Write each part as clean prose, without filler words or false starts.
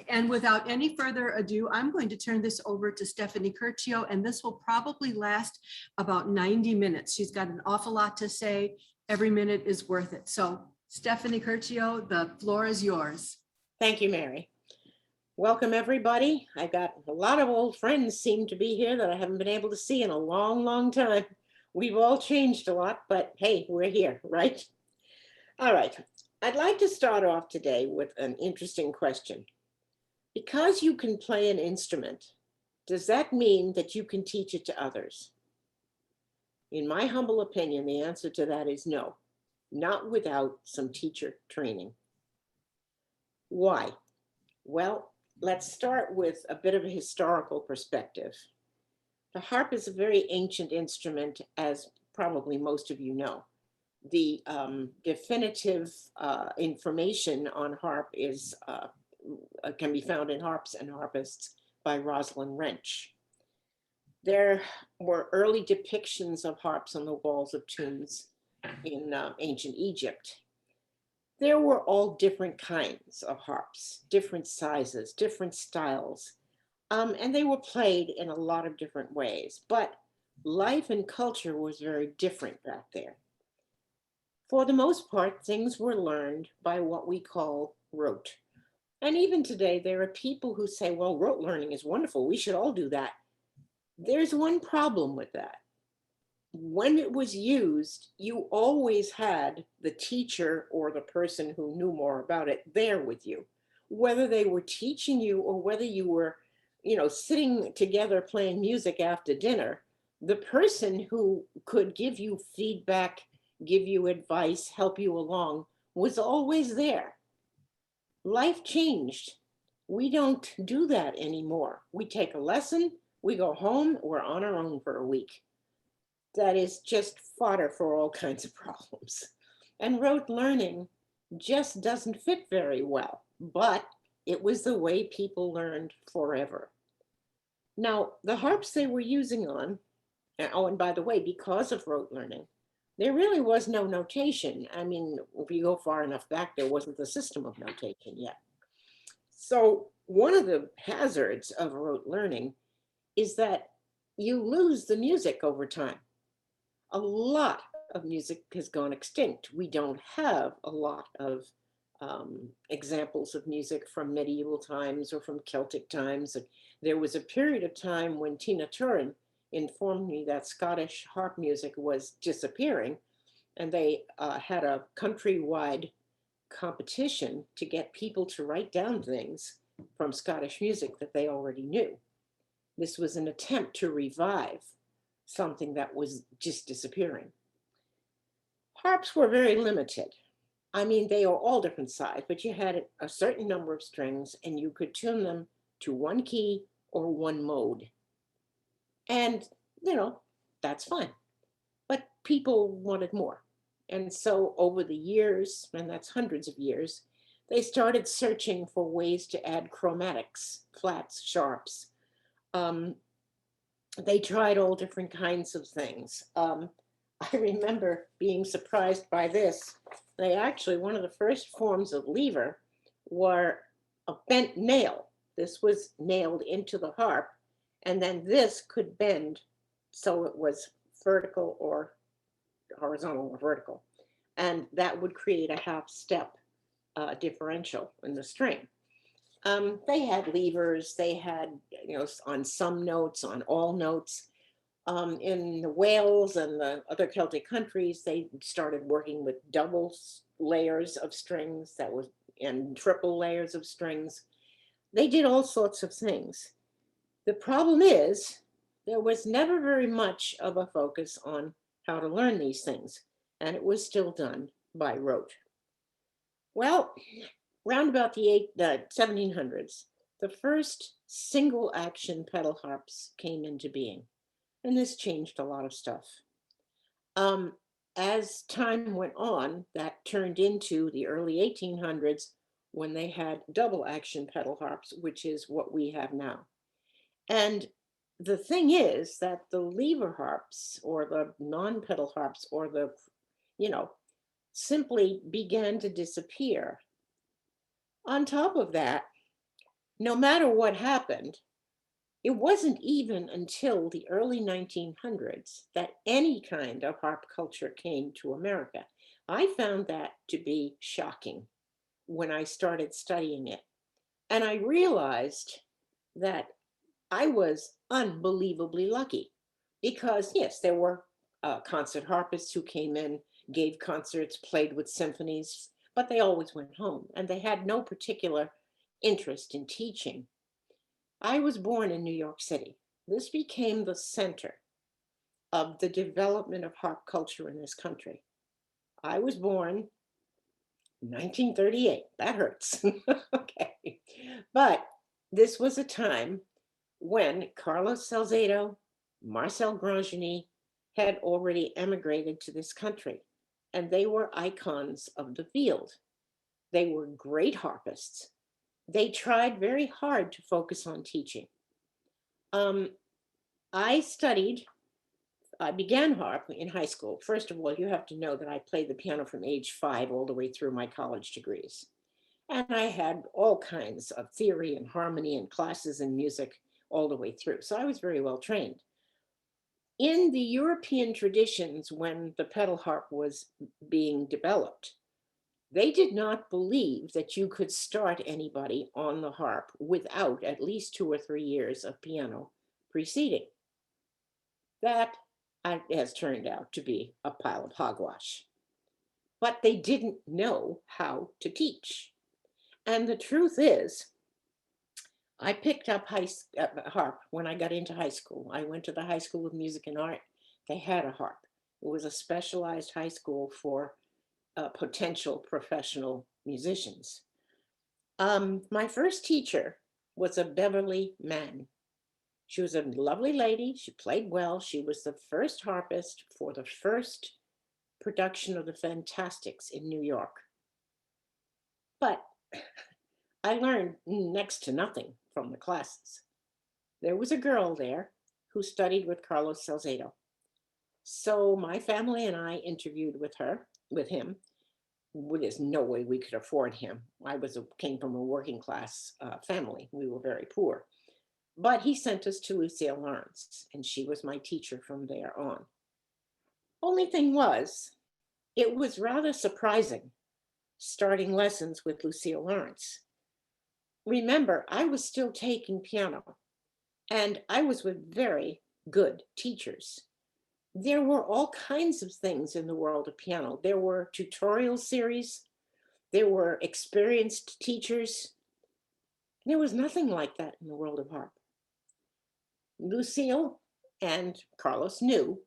And without any further ado, I'm going to turn this over to Stephanie Curcio, and this will probably last about 90 minutes. She's got an awful lot to say. Every minute is worth it. So Stephanie Curcio, the floor is yours. Thank you, Mary. Welcome, everybody. I got a lot of old friends seem to be here that I haven't been able to see in a long, long time. We've all changed a lot, but hey, we're here, right? All right. I'd like to start off today with an interesting question. Because you can play an instrument, does that mean that you can teach it to others? In my humble opinion, the answer to that is no, not without some teacher training. Why? Well, let's start with a bit of a historical perspective. The harp is a very ancient instrument, as probably most of you know. The definitive information on harp is can be found in Harps and Harpists by Rosalind Wrench. There were early depictions of harps on the walls of tombs in ancient Egypt. There were all different kinds of harps, different sizes, different styles, and they were played in a lot of different ways, but life and culture was very different back there. For the most part, things were learned by what we call rote. And even today, there are people who say, well, rote learning is wonderful. We should all do that. There's one problem with that. When it was used, you always had the teacher or the person who knew more about it there with you, whether they were teaching you or whether you were, sitting together playing music after dinner. The person who could give you feedback, give you advice, help you along was always there. Life changed. We don't do that anymore. We take a lesson, we go home, we're on our own for a week. That is just fodder for all kinds of problems. And rote learning just doesn't fit very well, but it was the way people learned forever. Now, the harps they were using on, oh, and by the way, because of rote learning, there really was no notation. I mean, if you go far enough back, there wasn't the system of notation yet. So one of the hazards of rote learning is that you lose the music over time. A lot of music has gone extinct. We don't have a lot of examples of music from medieval times or from Celtic times. There was a period of time when Tina Turin informed me that Scottish harp music was disappearing, and they had a countrywide competition to get people to write down things from Scottish music that they already knew. This was an attempt to revive something that was just disappearing. Harps were very limited. I mean, they are all different size, but you had a certain number of strings and you could tune them to one key or one mode. And, that's fine. But people wanted more. And so over the years, and that's hundreds of years, they started searching for ways to add chromatics, flats, sharps. They tried all different kinds of things. I remember being surprised by this. They actually, one of the first forms of lever were a bent nail. This was nailed into the harp, and then this could bend so it was vertical or horizontal or vertical. And that would create a half step differential in the string. They had levers, they had, on some notes, on all notes. In Wales and the other Celtic countries, they started working with double layers of strings and triple layers of strings. They did all sorts of things. The problem is there was never very much of a focus on how to learn these things, and it was still done by rote. Well, round about the 1700s, the first single action pedal harps came into being, and this changed a lot of stuff. As time went on, that turned into the early 1800s when they had double action pedal harps, which is what we have now. And the thing is that the lever harps or the non-pedal harps or simply began to disappear. On top of that, no matter what happened, it wasn't even until the early 1900s that any kind of harp culture came to America. I found that to be shocking when I started studying it. And I realized that I was unbelievably lucky because, yes, there were concert harpists who came in, gave concerts, played with symphonies, but they always went home and they had no particular interest in teaching. I was born in New York City. This became the center of the development of harp culture in this country. I was born 1938. That hurts. Okay. But this was a time when Carlos Salzedo, Marcel Grandjany had already emigrated to this country, and they were icons of the field. They were great harpists. They tried very hard to focus on teaching. Um, I studied, I began harp in high school. First of all, you have to know that I played the piano from age 5 all the way through my college degrees. And I had all kinds of theory and harmony and classes in music all the way through. So I was very well trained. In the European traditions, when the pedal harp was being developed, they did not believe that you could start anybody on the harp without at least 2 or 3 years of piano preceding. That has turned out to be a pile of hogwash. But they didn't know how to teach. And the truth is, I picked up harp when I got into high school. I went to the High School of Music and Art. They had a harp. It was a specialized high school for potential professional musicians. My first teacher was a Beverly Mann. She was a lovely lady. She played well. She was the first harpist for the first production of the Fantastics in New York. But I learned next to nothing from the classes. There was a girl there who studied with Carlos Salzedo. So my family and I interviewed with him. There's no way we could afford him. Came from a working class family. We were very poor. But he sent us to Lucille Lawrence, and she was my teacher from there on. Only thing was, it was rather surprising starting lessons with Lucille Lawrence. Remember, I was still taking piano, and I was with very good teachers. There were all kinds of things in the world of piano. There were tutorial series, there were experienced teachers. There was nothing like that in the world of harp. Lucille and Carlos knew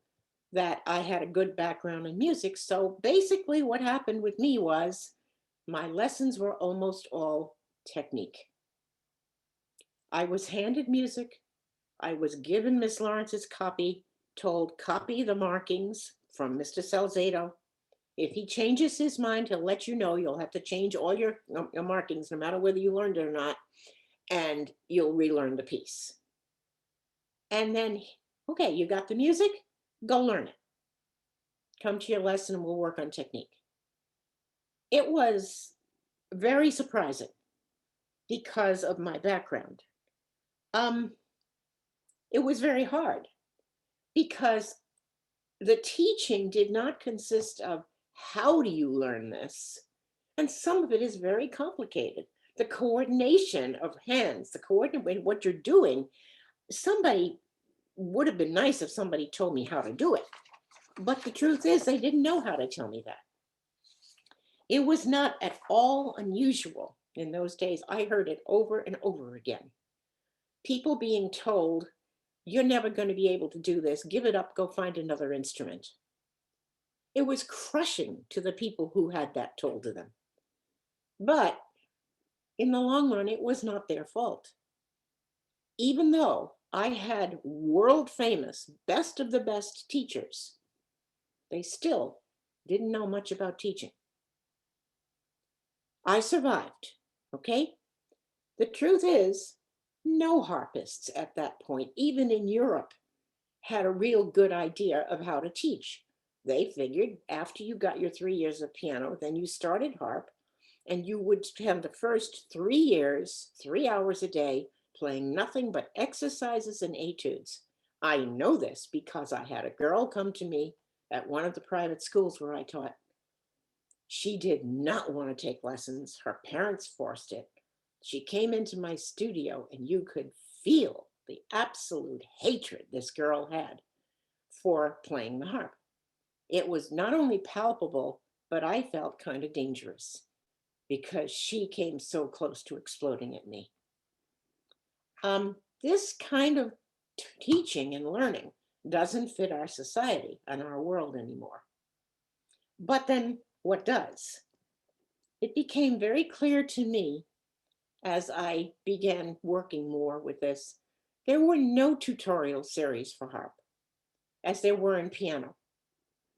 that I had a good background in music. So basically, what happened with me was my lessons were almost all technique. I was handed music. I was given Miss Lawrence's copy, told copy the markings from Mr. Salzedo. If he changes his mind, he'll let you know. You'll have to change all your markings, no matter whether you learned it or not, and you'll relearn the piece. And then, okay, you got the music, go learn it. Come to your lesson and we'll work on technique. It was very surprising because of my background. It was very hard because the teaching did not consist of how do you learn this? And some of it is very complicated. The coordination of hands, the coordination, what you're doing, somebody would have been nice if somebody told me how to do it. But the truth is, they didn't know how to tell me that. It was not at all unusual in those days. I heard it over and over again. People being told, you're never going to be able to do this. Give it up, go find another instrument. It was crushing to the people who had that told to them. But in the long run, it was not their fault. Even though I had world famous, best of the best teachers, they still didn't know much about teaching. I survived, okay? The truth is, no harpists at that point, even in Europe, had a real good idea of how to teach. They figured after you got your 3 years of piano, then you started harp, and you would spend the first 3 years, 3 hours a day, playing nothing but exercises and etudes. I know this because I had a girl come to me at one of the private schools where I taught. She did not want to take lessons. Her parents forced it. She came into my studio, and you could feel the absolute hatred this girl had for playing the harp. It was not only palpable, but I felt kind of dangerous because she came so close to exploding at me. This kind of teaching and learning doesn't fit our society and our world anymore. But then what does? It became very clear to me as I began working more with this, there were no tutorial series for harp as there were in piano.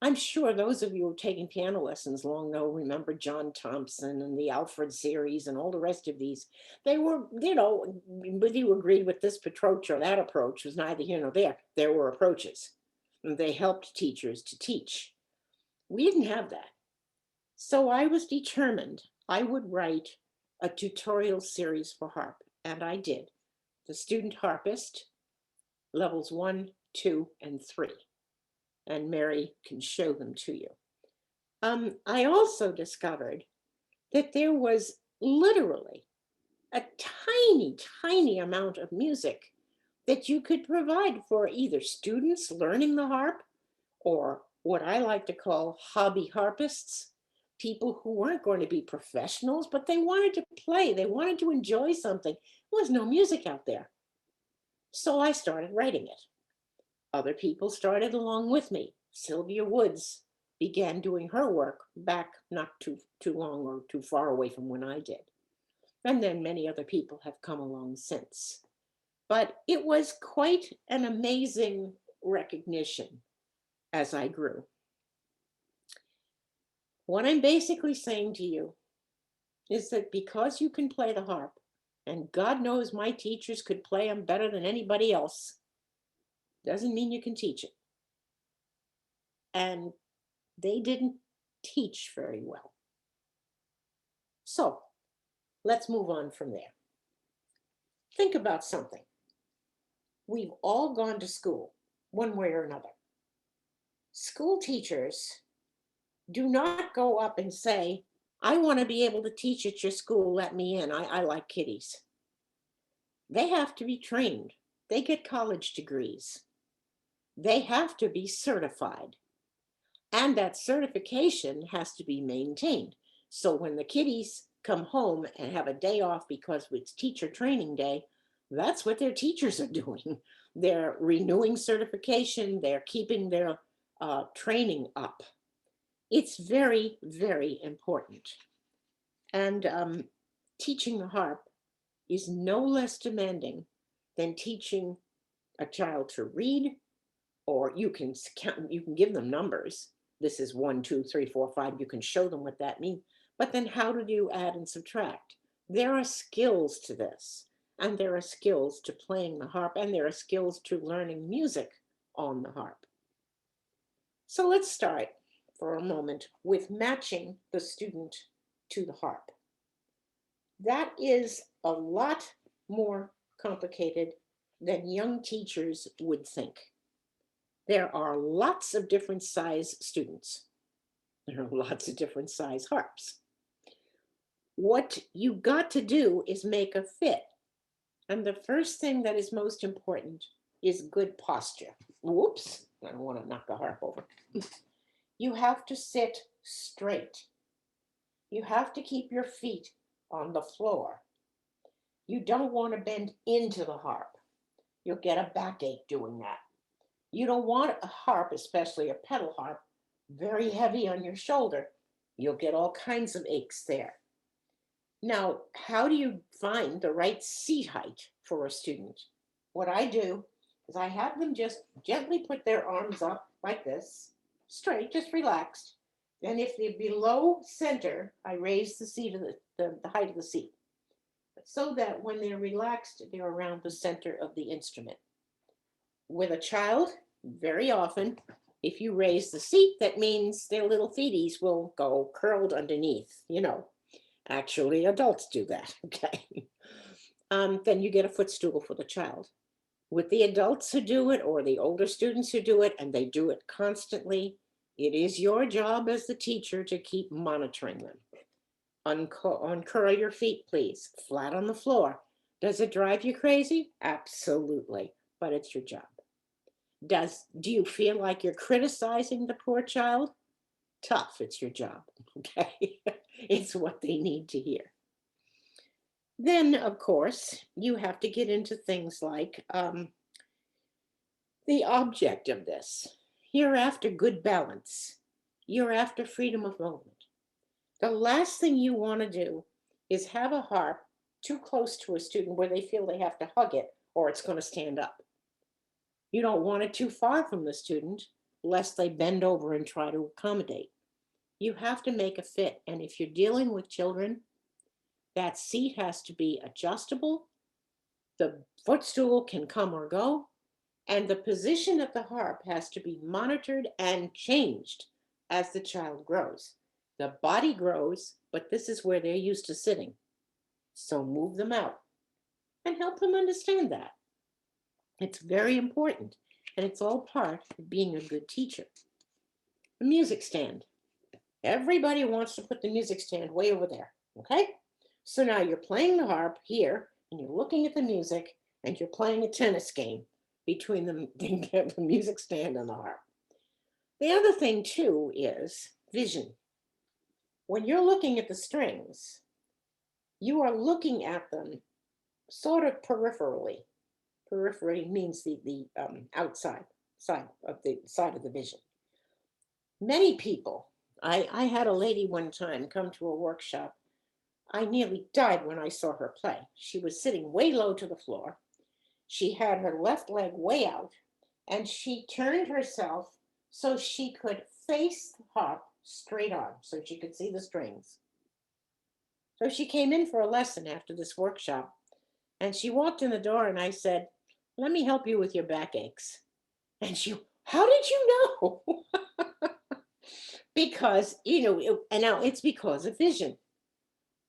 I'm sure those of you who've taken piano lessons long ago remember John Thompson and the Alfred series and all the rest of these. They were, whether you agreed with this approach or that approach was neither here nor there. There were approaches, and they helped teachers to teach. We didn't have that. So I was determined I would write a tutorial series for harp, and I did. The Student Harpist, levels 1, 2, and 3. And Mary can show them to you. I also discovered that there was literally a tiny, tiny amount of music that you could provide for either students learning the harp or what I like to call hobby harpists, people who weren't going to be professionals, but they wanted to play, they wanted to enjoy something. There was no music out there. So I started writing it. Other people started along with me. Sylvia Woods began doing her work back not too long or too far away from when I did. And then many other people have come along since. But it was quite an amazing recognition as I grew. What I'm basically saying to you is that because you can play the harp, and God knows my teachers could play them better than anybody else, doesn't mean you can teach it. And they didn't teach very well. So let's move on from there. Think about something. We've all gone to school one way or another. School teachers do not go up and say, I want to be able to teach at your school, let me in. I like kiddies. They have to be trained. They get college degrees. They have to be certified. And that certification has to be maintained. So when the kiddies come home and have a day off because it's teacher training day, that's what their teachers are doing. They're renewing certification, they're keeping their training up. It's very, very important. And teaching the harp is no less demanding than teaching a child to read, or you can count, you can give them numbers. This is 1, 2, 3, 4, 5. You can show them what that means. But then how do you add and subtract? There are skills to this, and there are skills to playing the harp, and there are skills to learning music on the harp. So let's start for a moment with matching the student to the harp. That is a lot more complicated than young teachers would think. There are lots of different size students. There are lots of different size harps. What you got to do is make a fit. And the first thing that is most important is good posture. Whoops, I don't want to knock the harp over. You have to sit straight. You have to keep your feet on the floor. You don't want to bend into the harp. You'll get a backache doing that. You don't want a harp, especially a pedal harp, very heavy on your shoulder. You'll get all kinds of aches there. Now, how do you find the right seat height for a student? What I do is I have them just gently put their arms up like this, straight, just relaxed. And if they're below center, I raise the seat of the height of the seat, so that when they're relaxed, they're around the center of the instrument. With a child, very often, if you raise the seat, that means their little feeties will go curled underneath, you know. Actually, adults do that, okay? Then you get a footstool for the child. With the adults who do it or the older students who do it, and they do it constantly, it is your job as the teacher to keep monitoring them. Uncurl your feet, please, flat on the floor. Does it drive you crazy? Absolutely, but it's your job. Do you feel like you're criticizing the poor child? Tough, it's your job, okay? It's what they need to hear. Then, of course, you have to get into things like the object of this. You're after good balance. You're after freedom of movement. The last thing you want to do is have a harp too close to a student where they feel they have to hug it or it's going to stand up. You don't want it too far from the student, lest they bend over and try to accommodate. You have to make a fit. And if you're dealing with children, that seat has to be adjustable. The footstool can come or go. And the position of the harp has to be monitored and changed as the child grows. The body grows, but this is where they're used to sitting. So move them out and help them understand that. It's very important, and it's all part of being a good teacher. The music stand. Everybody wants to put the music stand way over there, okay? So now you're playing the harp here, and you're looking at the music, and you're playing a tennis game between the music stand and the harp. The other thing, too, is vision. When you're looking at the strings, you are looking at them sort of peripherally. Periphery means the outside side of the vision. Many people, I had a lady one time come to a workshop. I nearly died when I saw her play. She was sitting way low to the floor. She had her left leg way out, and she turned herself so she could face the harp straight on, so she could see the strings. So she came in for a lesson after this workshop, and she walked in the door, and I said, "Let me help you with your backaches." And she, "How did you know?" Because, and now it's because of vision.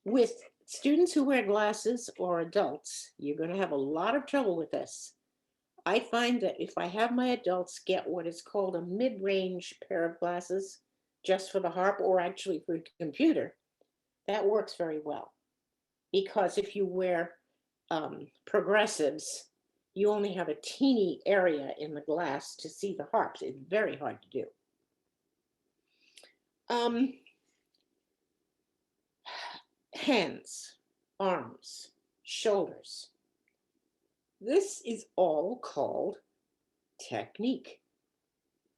With students who wear glasses or adults, you're going to have a lot of trouble with this. I find that if I have my adults get what is called a mid-range pair of glasses, just for the harp or actually for the computer, that works very well. Because if you wear progressives, you only have a teeny area in the glass to see the harps. It's very hard to do. Hands, arms, shoulders. This is all called technique.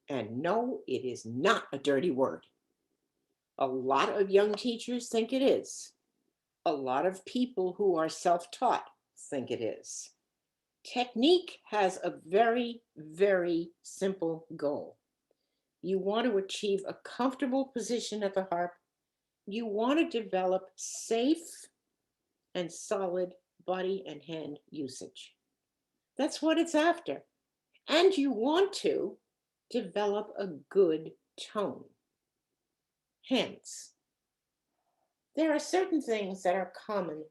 And no, it is not a dirty word. A lot of young teachers think it is. A lot of people who are self-taught think it is. Technique has a very, very simple goal. You want to achieve a comfortable position at the harp. You want to develop safe and solid body and hand usage. That's what it's after. And you want to develop a good tone. Hence, there are certain things that are common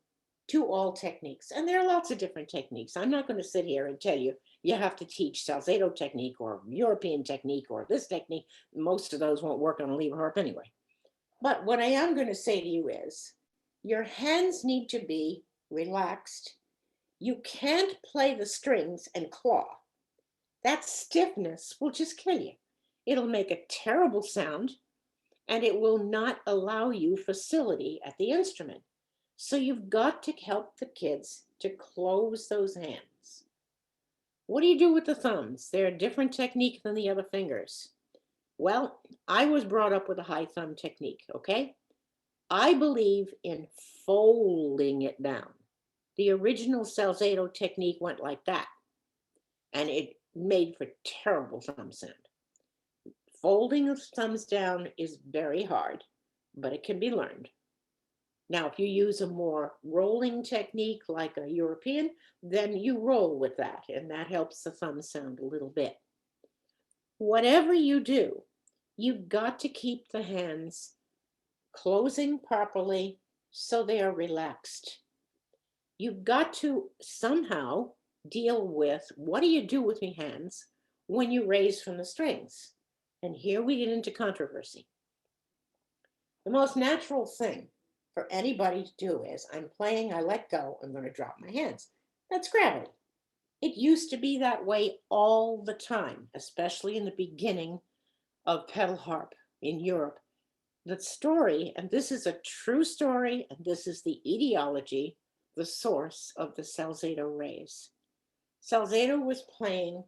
to all techniques, and there are lots of different techniques. I'm not going to sit here and tell you you have to teach Salzedo technique or European technique or this technique. Most of those won't work on a lever harp anyway. But what I am going to say to you is your hands need to be relaxed. You can't play the strings and claw. That stiffness will just kill you. It'll make a terrible sound, and it will not allow you facility at the instrument. So you've got to help the kids to close those hands. What do you do with the thumbs? They're a different technique than the other fingers. Well, I was brought up with a high thumb technique, okay? I believe in folding it down. The original Salzedo technique went like that, and it made for terrible thumb sound. Folding the thumbs down is very hard, but it can be learned. Now, if you use a more rolling technique like a European, then you roll with that, and that helps the thumb sound a little bit. Whatever you do, you've got to keep the hands closing properly so they are relaxed. You've got to somehow deal with what do you do with your hands when you raise from the strings? And here we get into controversy. The most natural thing for anybody to do is I'm playing, I let go, I'm going to drop my hands. That's gravity. It used to be that way all the time, especially in the beginning of pedal harp in Europe. The story, and this is a true story, and this is the etiology, the source of the Salzedo raise. Salzedo was playing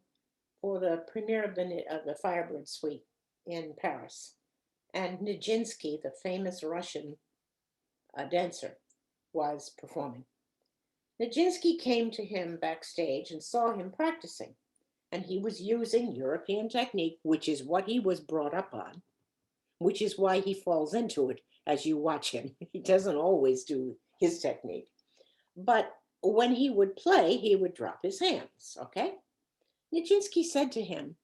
for the premiere of the Firebird Suite in Paris, and Nijinsky, the famous Russian dancer, was performing. Nijinsky came to him backstage and saw him practicing, and he was using European technique, which is what he was brought up on, which is why he falls into it as you watch him. He doesn't always do his technique. But when he would play, he would drop his hands, okay? Nijinsky said to him,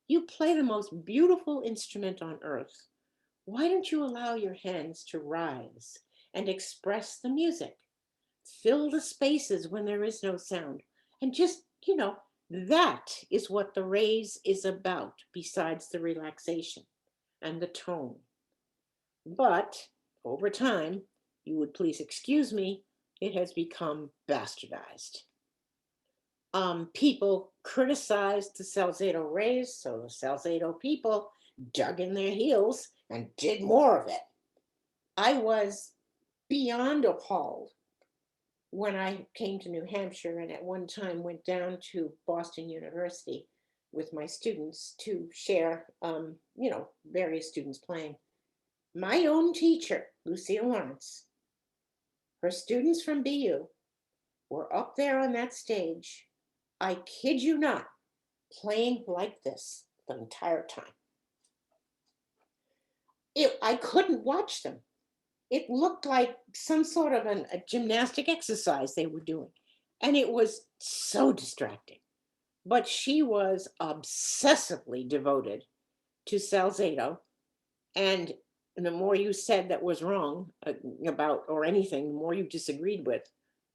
"You play the most beautiful instrument on earth. Why don't you allow your hands to rise and express the music? Fill the spaces when there is no sound. And just, that is what the raise is about, besides the relaxation and the tone." But over time, you would please excuse me, it has become bastardized. People criticized the Salzedo raise, so the Salzedo people dug in their heels and did more of it. I was beyond appalled when I came to New Hampshire and at one time went down to Boston University with my students to share, various students playing. My own teacher, Lucille Lawrence, her students from BU were up there on that stage. I kid you not, playing like this the entire time. I couldn't watch them. It looked like some sort of a gymnastic exercise they were doing. And it was so distracting. But she was obsessively devoted to Salzedo. And the more you said that was wrong about or anything, the more you disagreed with,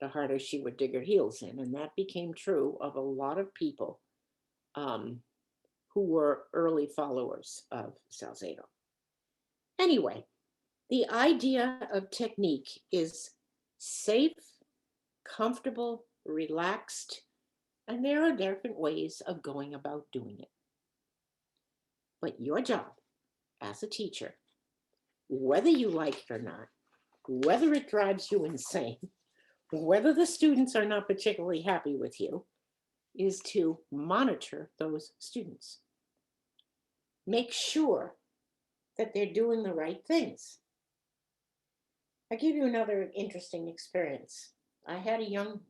the harder she would dig her heels in. And that became true of a lot of people who were early followers of Salzedo. Anyway, the idea of technique is safe, comfortable, relaxed, and there are different ways of going about doing it. But your job as a teacher, whether you like it or not, whether it drives you insane, whether the students are not particularly happy with you, is to monitor those students. Make sure that they're doing the right things. I'll give you another interesting experience. I had a young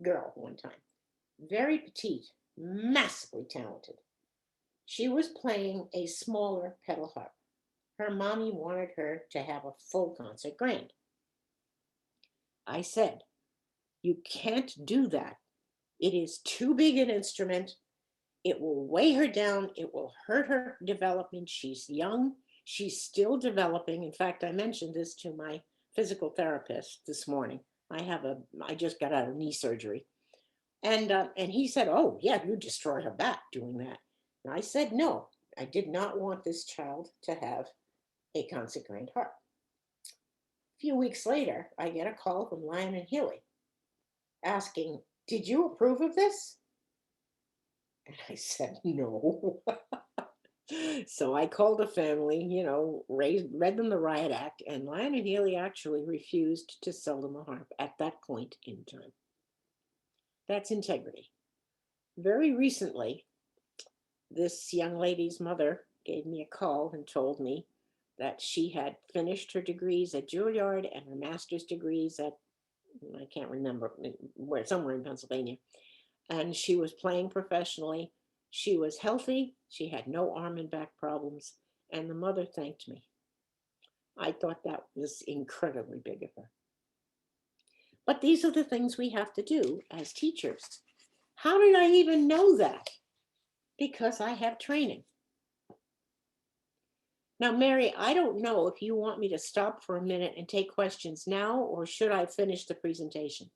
girl one time, very petite, massively talented. She was playing a smaller pedal harp. Her mommy wanted her to have a full concert grand. I said, "You can't do that. It is too big an instrument. It will weigh her down. It will hurt her development. She's young. She's still developing." In fact, I mentioned this to my physical therapist this morning. I just got out of knee surgery. And he said, "Oh, yeah, you destroy her back doing that." And I said, "No, I did not want this child to have a concert grand harp." A few weeks later, I get a call from Lyon and Healy asking, "Did you approve of this?" And I said, "No." So I called the family, read them the riot act, and Lyon and Healy actually refused to sell them a harp at that point in time. That's integrity. Very recently, this young lady's mother gave me a call and told me that she had finished her degrees at Juilliard and her master's degrees at, I can't remember where, somewhere in Pennsylvania. And she was playing professionally. She was healthy. She had no arm and back problems. And the mother thanked me. I thought that was incredibly big of her. But these are the things we have to do as teachers. How did I even know that? Because I have training. Now, Mary, I don't know if you want me to stop for a minute and take questions now, or should I finish the presentation?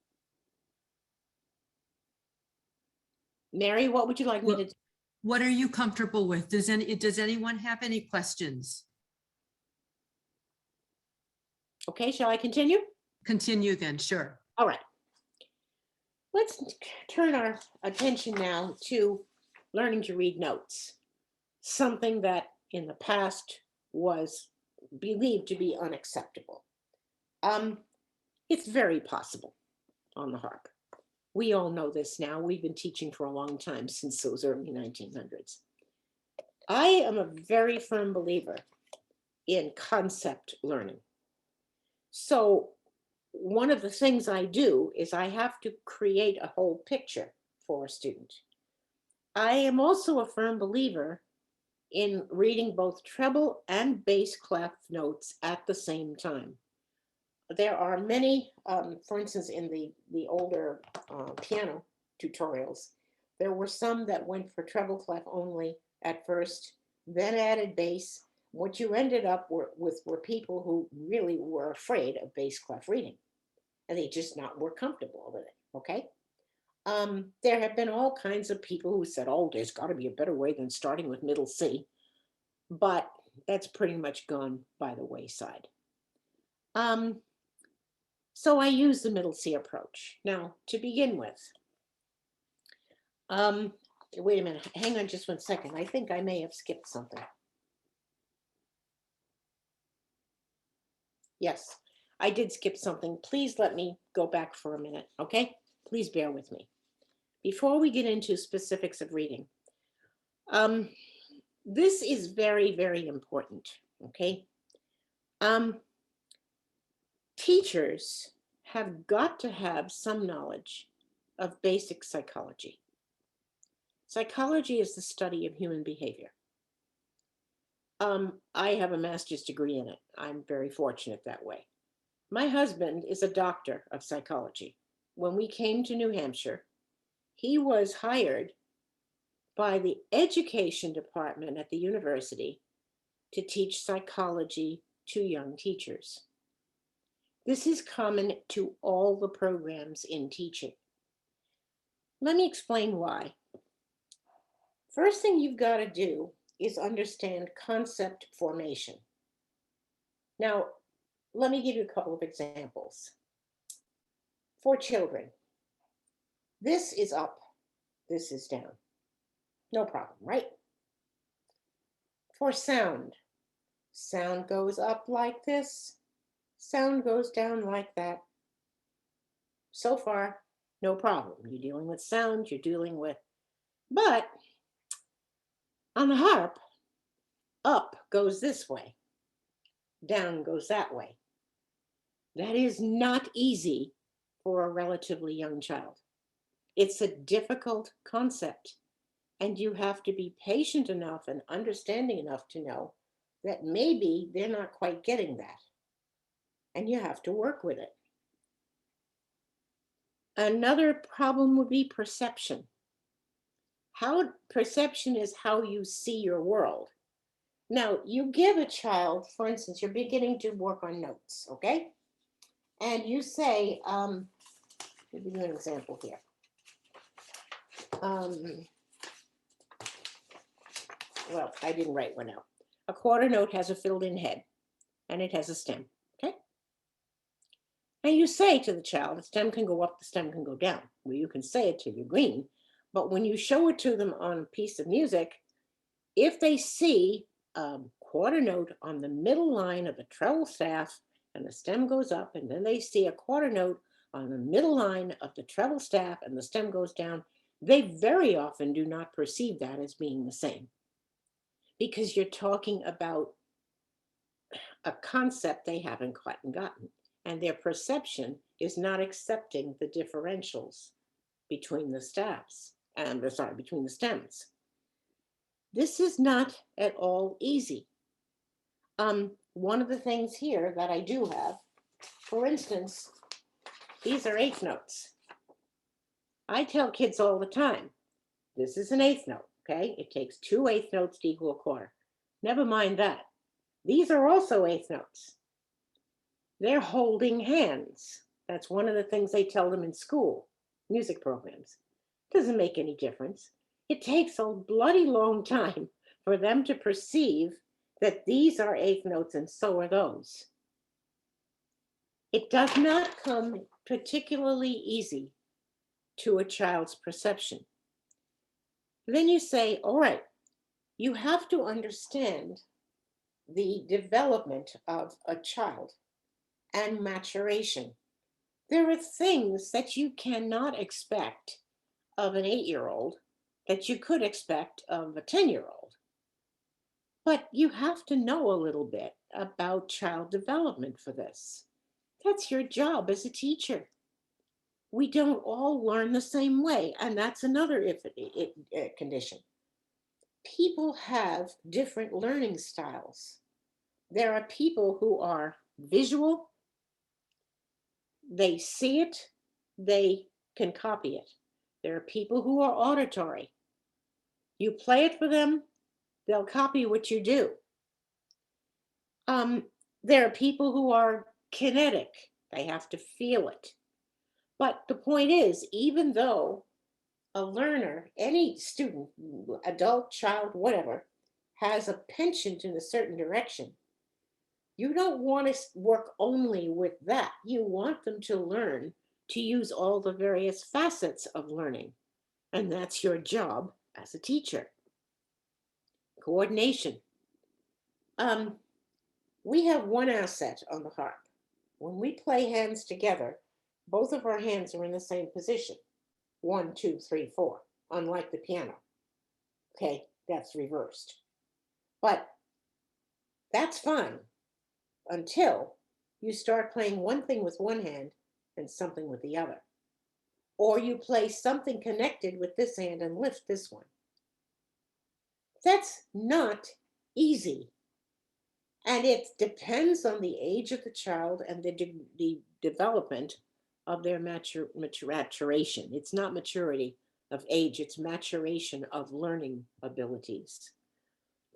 Mary, what would you like me to do? What are you comfortable with? Does anyone have any questions? Okay, shall I continue? Continue then, sure. All right. Let's turn our attention now to learning to read notes, something that in the past was believed to be unacceptable. It's very possible on the harp. We all know this now. We've been teaching for a long time, since those early 1900s. I am a very firm believer in concept learning. So one of the things I do is I have to create a whole picture for a student. I am also a firm believer in reading both treble and bass clef notes at the same time. There are many, for instance, in the older piano tutorials, there were some that went for treble clef only at first, then added bass. What you ended up with were people who really were afraid of bass clef reading, and they just not were comfortable with it, okay? There have been all kinds of people who said, oh, there's got to be a better way than starting with middle C, but that's pretty much gone by the wayside. So I use the middle C approach. Now, to begin with, wait a minute, hang on just one second. I think I may have skipped something. Yes, I did skip something. Please let me go back for a minute, okay? Please bear with me. Before we get into specifics of reading, this is very, very important, okay? Teachers have got to have some knowledge of basic psychology. Psychology is the study of human behavior. I have a master's degree in it. I'm very fortunate that way. My husband is a doctor of psychology. When we came to New Hampshire, he was hired by the education department at the university to teach psychology to young teachers. This is common to all the programs in teaching. Let me explain why. First thing you've got to do is understand concept formation. Now, let me give you a couple of examples. For children, this is up, this is down. No problem, right? For sound, sound goes up like this, sound goes down like that. So far, no problem. You're dealing with sound, you're dealing with, but on the harp, up goes this way, down goes that way. That is not easy for a relatively young child. It's a difficult concept, and you have to be patient enough and understanding enough to know that maybe they're not quite getting that, and you have to work with it. Another problem would be perception. Perception is how you see your world. Now, you give a child, for instance, you're beginning to work on notes, okay? And you say, let me give you an example here. Well, I didn't write one out. A quarter note has a filled in head, and it has a stem, okay? And you say to the child, the stem can go up, the stem can go down. Well, you can say it till you're green, but when you show it to them on a piece of music, if they see a quarter note on the middle line of the treble staff and the stem goes up, and then they see a quarter note on the middle line of the treble staff and the stem goes down, they very often do not perceive that as being the same, because you're talking about a concept they haven't quite gotten, and their perception is not accepting the differentials between the staffs, between the stems. This is not at all easy. One of the things here that I do have, for instance, these are eighth notes. I tell kids all the time, this is an eighth note, okay? It takes 2 eighth notes to equal a quarter. Never mind that. These are also eighth notes. They're holding hands. That's one of the things they tell them in school, music programs. Doesn't make any difference. It takes a bloody long time for them to perceive that these are eighth notes and so are those. It does not come particularly easy to a child's perception. Then you say, all right, you have to understand the development of a child and maturation. There are things that you cannot expect of an 8-year-old that you could expect of a 10-year-old. But you have to know a little bit about child development for this. That's your job as a teacher. We don't all learn the same way, and that's another condition. People have different learning styles. There are people who are visual, they see it, they can copy it. There are people who are auditory. You play it for them, they'll copy what you do. There are people who are kinetic, they have to feel it. But the point is, even though a learner, any student, adult, child, whatever, has a penchant in a certain direction, you don't want to work only with that. You want them to learn to use all the various facets of learning. And that's your job as a teacher. Coordination. We have one asset on the harp. When we play hands together, both of our hands are in the same position. 1, 2, 3, 4, unlike the piano. Okay, that's reversed. But that's fine until you start playing one thing with one hand and something with the other. Or you play something connected with this hand and lift this one. That's not easy. And it depends on the age of the child and the development of their maturation. It's not maturity of age, it's maturation of learning abilities.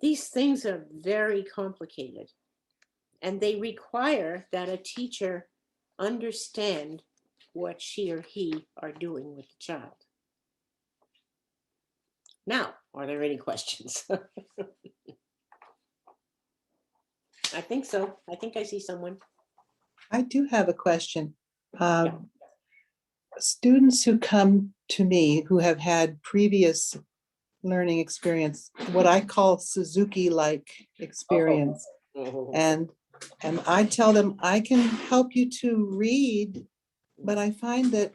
These things are very complicated, and they require that a teacher understand what she or he are doing with the child. Now, are there any questions? I think so. I think I see someone. I do have a question. Yeah. Students who come to me who have had previous learning experience, what I call Suzuki-like experience, and I tell them I can help you to read, but I find that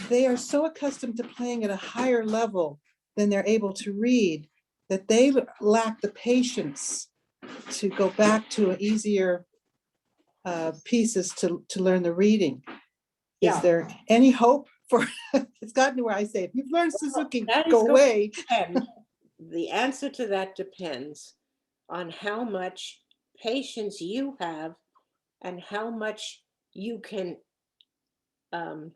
they are so accustomed to playing at a higher level than they're able to read that they lack the patience to go back to easier pieces to learn the reading. Yeah. Is there any hope for, it's gotten to where I say, if you've learned Suzuki, That is go away. The answer to that depends on how much patience you have and how much you can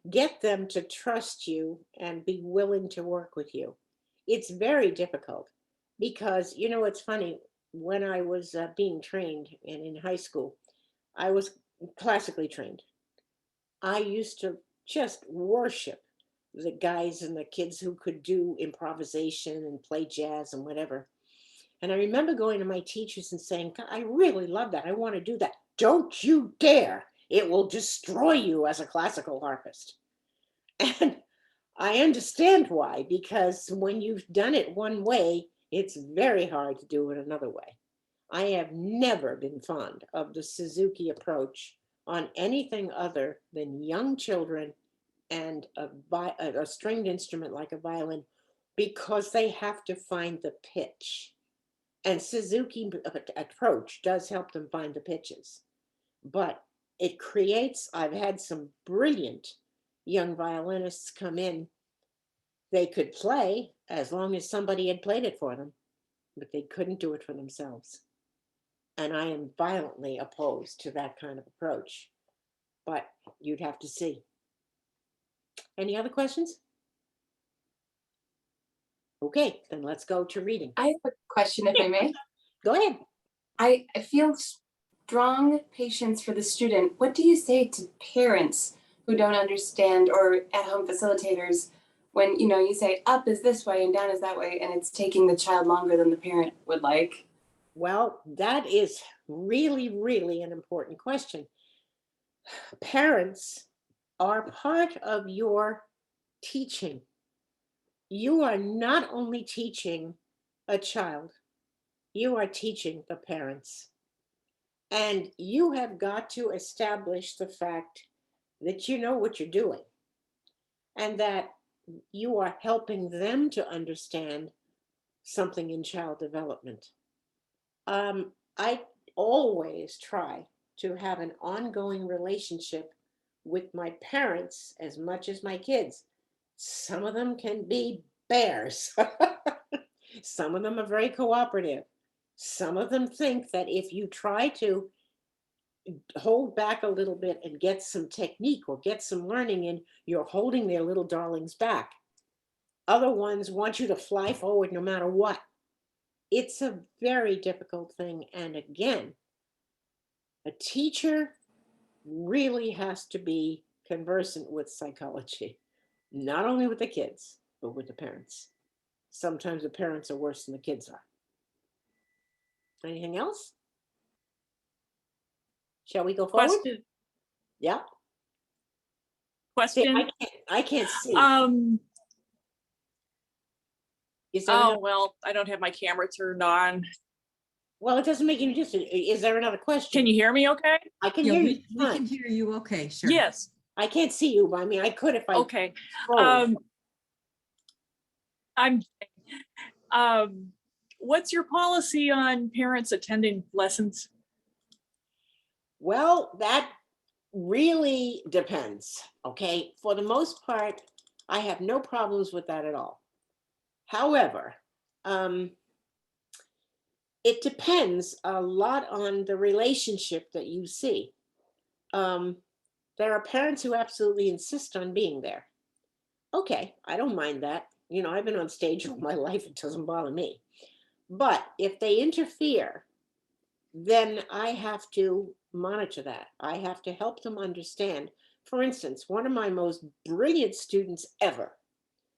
get them to trust you and be willing to work with you. It's very difficult because, you know, it's funny, when I was being trained in high school, I was classically trained. I used to just worship the guys and the kids who could do improvisation and play jazz and whatever. And I remember going to my teachers and saying, "God, I really love that. I want to do that." "Don't you dare. It will destroy you as a classical harpist." And I understand why, because when you've done it one way, it's very hard to do it another way. I have never been fond of the Suzuki approach on anything other than young children and a stringed instrument like a violin, because they have to find the pitch. And Suzuki approach does help them find the pitches. But it creates, I've had some brilliant young violinists come in. They could play as long as somebody had played it for them, but they couldn't do it for themselves. And I am violently opposed to that kind of approach, but you'd have to see. Any other questions? Okay, then let's go to reading. I have a question, if I may. Go ahead. I feel strong patience for the student. What do you say to parents who don't understand, or at-home facilitators, when you say up is this way and down is that way, and it's taking the child longer than the parent would like? Well, that is really, really an important question. Parents are part of your teaching. You are not only teaching a child, you are teaching the parents. And you have got to establish the fact that you know what you're doing and that you are helping them to understand something in child development. I always try to have an ongoing relationship with my parents as much as my kids. Some of them can be bears. Some of them are very cooperative. Some of them think that if you try to hold back a little bit and get some technique or get some learning in, you're holding their little darlings back. Other ones want you to fly forward no matter what. It's a very difficult thing. And again, a teacher really has to be conversant with psychology, not only with the kids, but with the parents. Sometimes the parents are worse than the kids are. Anything else? Shall we go forward? Question. Yeah. See, Question. I can't see. Is there Oh, another, well, I don't have my camera turned on. well, it doesn't make any difference. Is there another question? Can you hear me okay? I can Yeah, hear you. we fine. can hear you. Okay, sure. Yes. I can't see you, but I mean, I could if I. Okay. scrolled. What's your policy on parents attending lessons? Well, that really depends. Okay. For the most part, I have no problems with that at all. However, it depends a lot on the relationship that you see. There are parents who absolutely insist on being there. Okay, I don't mind that. You know, I've been on stage all my life, it doesn't bother me. But if they interfere, then I have to monitor that. I have to help them understand. For instance, one of my most brilliant students ever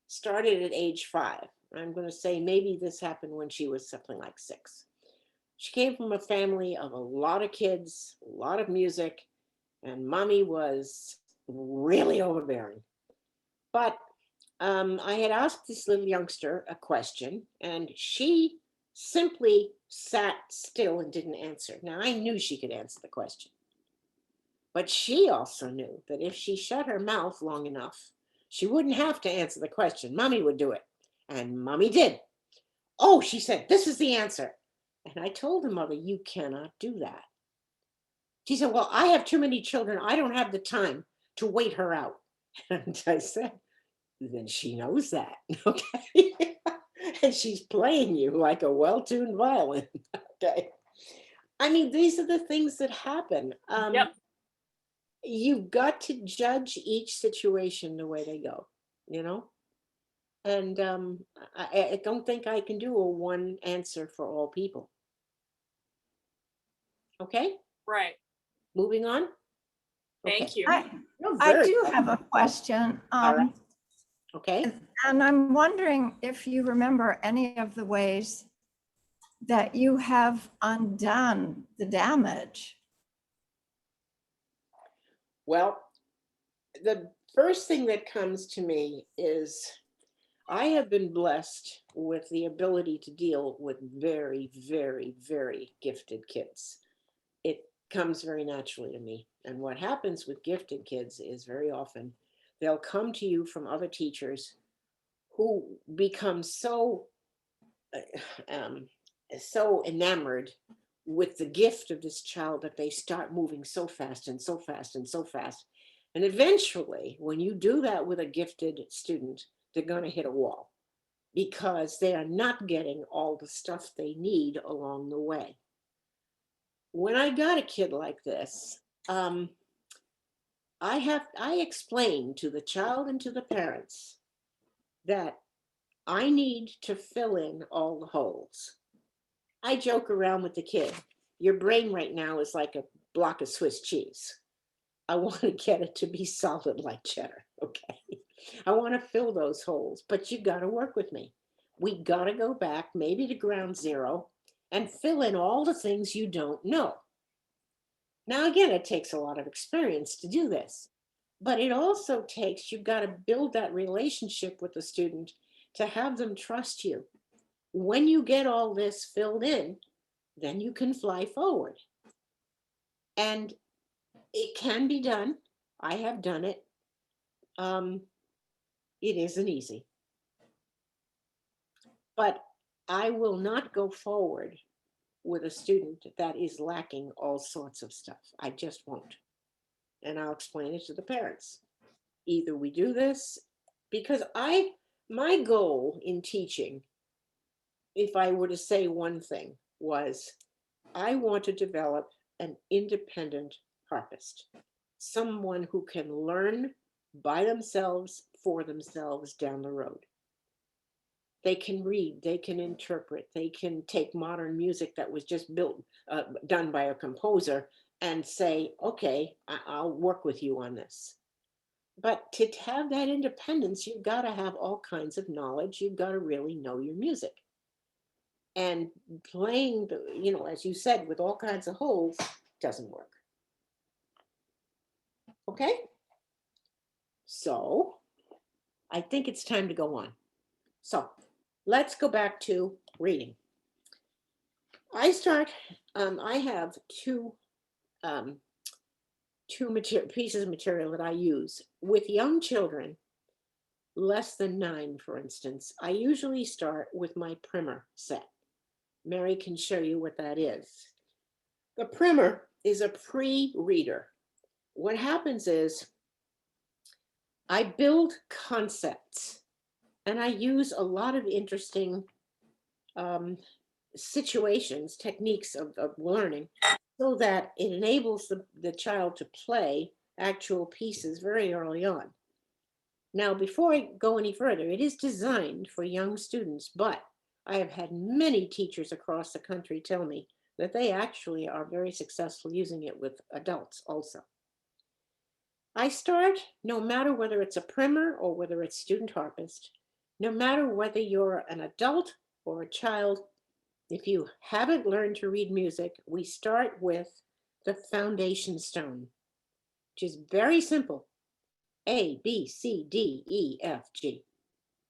started at age 5. I'm going to say maybe this happened when she was something like 6. She came from a family of a lot of kids, a lot of music, and mommy was really overbearing. But I had asked this little youngster a question, and she simply sat still and didn't answer. Now, I knew she could answer the question, but she also knew that if she shut her mouth long enough, she wouldn't have to answer the question. Mommy would do it, and mommy did. Oh, she said, this is the answer. And I told her, mother, you cannot do that. She said, well, I have too many children. I don't have the time to wait her out. And I said, then she knows that, okay? And she's playing you like a well-tuned violin, okay? I mean, these are the things that happen. Yep. You've got to judge each situation the way they go, you know? And I don't think I can do a one answer for all people. Okay, Right. moving on. Thank Okay. you. You're I very do good. have a question. All right. Okay. And I'm wondering if you remember any of the ways that you have undone the damage. Well, the first thing that comes to me is I have been blessed with the ability to deal with very, very, very gifted kids. It comes very naturally to me. And what happens with gifted kids is very often they'll come to you from other teachers who become so enamored with the gift of this child that they start moving so fast and so fast and so fast. And eventually, when you do that with a gifted student, they're going to hit a wall because they are not getting all the stuff they need along the way. When I got a kid like this, I explained to the child and to the parents that I need to fill in all the holes. I joke around with the kid. Your brain right now is like a block of Swiss cheese. I want to get it to be solid like cheddar, okay? I want to fill those holes, but you got to work with me. We got to go back maybe to ground zero and fill in all the things you don't know. Now, again, it takes a lot of experience to do this, but it also takes, you've got to build that relationship with the student to have them trust you. When you get all this filled in, then you can fly forward. And it can be done. I have done it. It isn't easy. But I will not go forward with a student that is lacking all sorts of stuff. I just won't. And I'll explain it to the parents. Either we do this, because my goal in teaching, if I were to say one thing, was I want to develop an independent harpist, someone who can learn by themselves, for themselves down the road. They can read, they can interpret, they can take modern music that was just done by a composer and say, okay, I'll work with you on this. But to have that independence, you've got to have all kinds of knowledge. You've got to really know your music. And playing, as you said, with all kinds of holes doesn't work. Okay? So I think it's time to go on. So let's go back to reading. I have two pieces of material that I use. With young children, less than 9, for instance, I usually start with my primer set. Mary can show you what that is. The primer is a pre-reader. What happens is I build concepts and I use a lot of interesting situations, techniques of learning, so that it enables the child to play actual pieces very early on. Now, before I go any further, it is designed for young students, but I have had many teachers across the country tell me that they actually are very successful using it with adults also. I start, no matter whether it's a primer or whether it's student harpist, no matter whether you're an adult or a child, if you haven't learned to read music, we start with the foundation stone, which is very simple. A, B, C, D, E, F, G.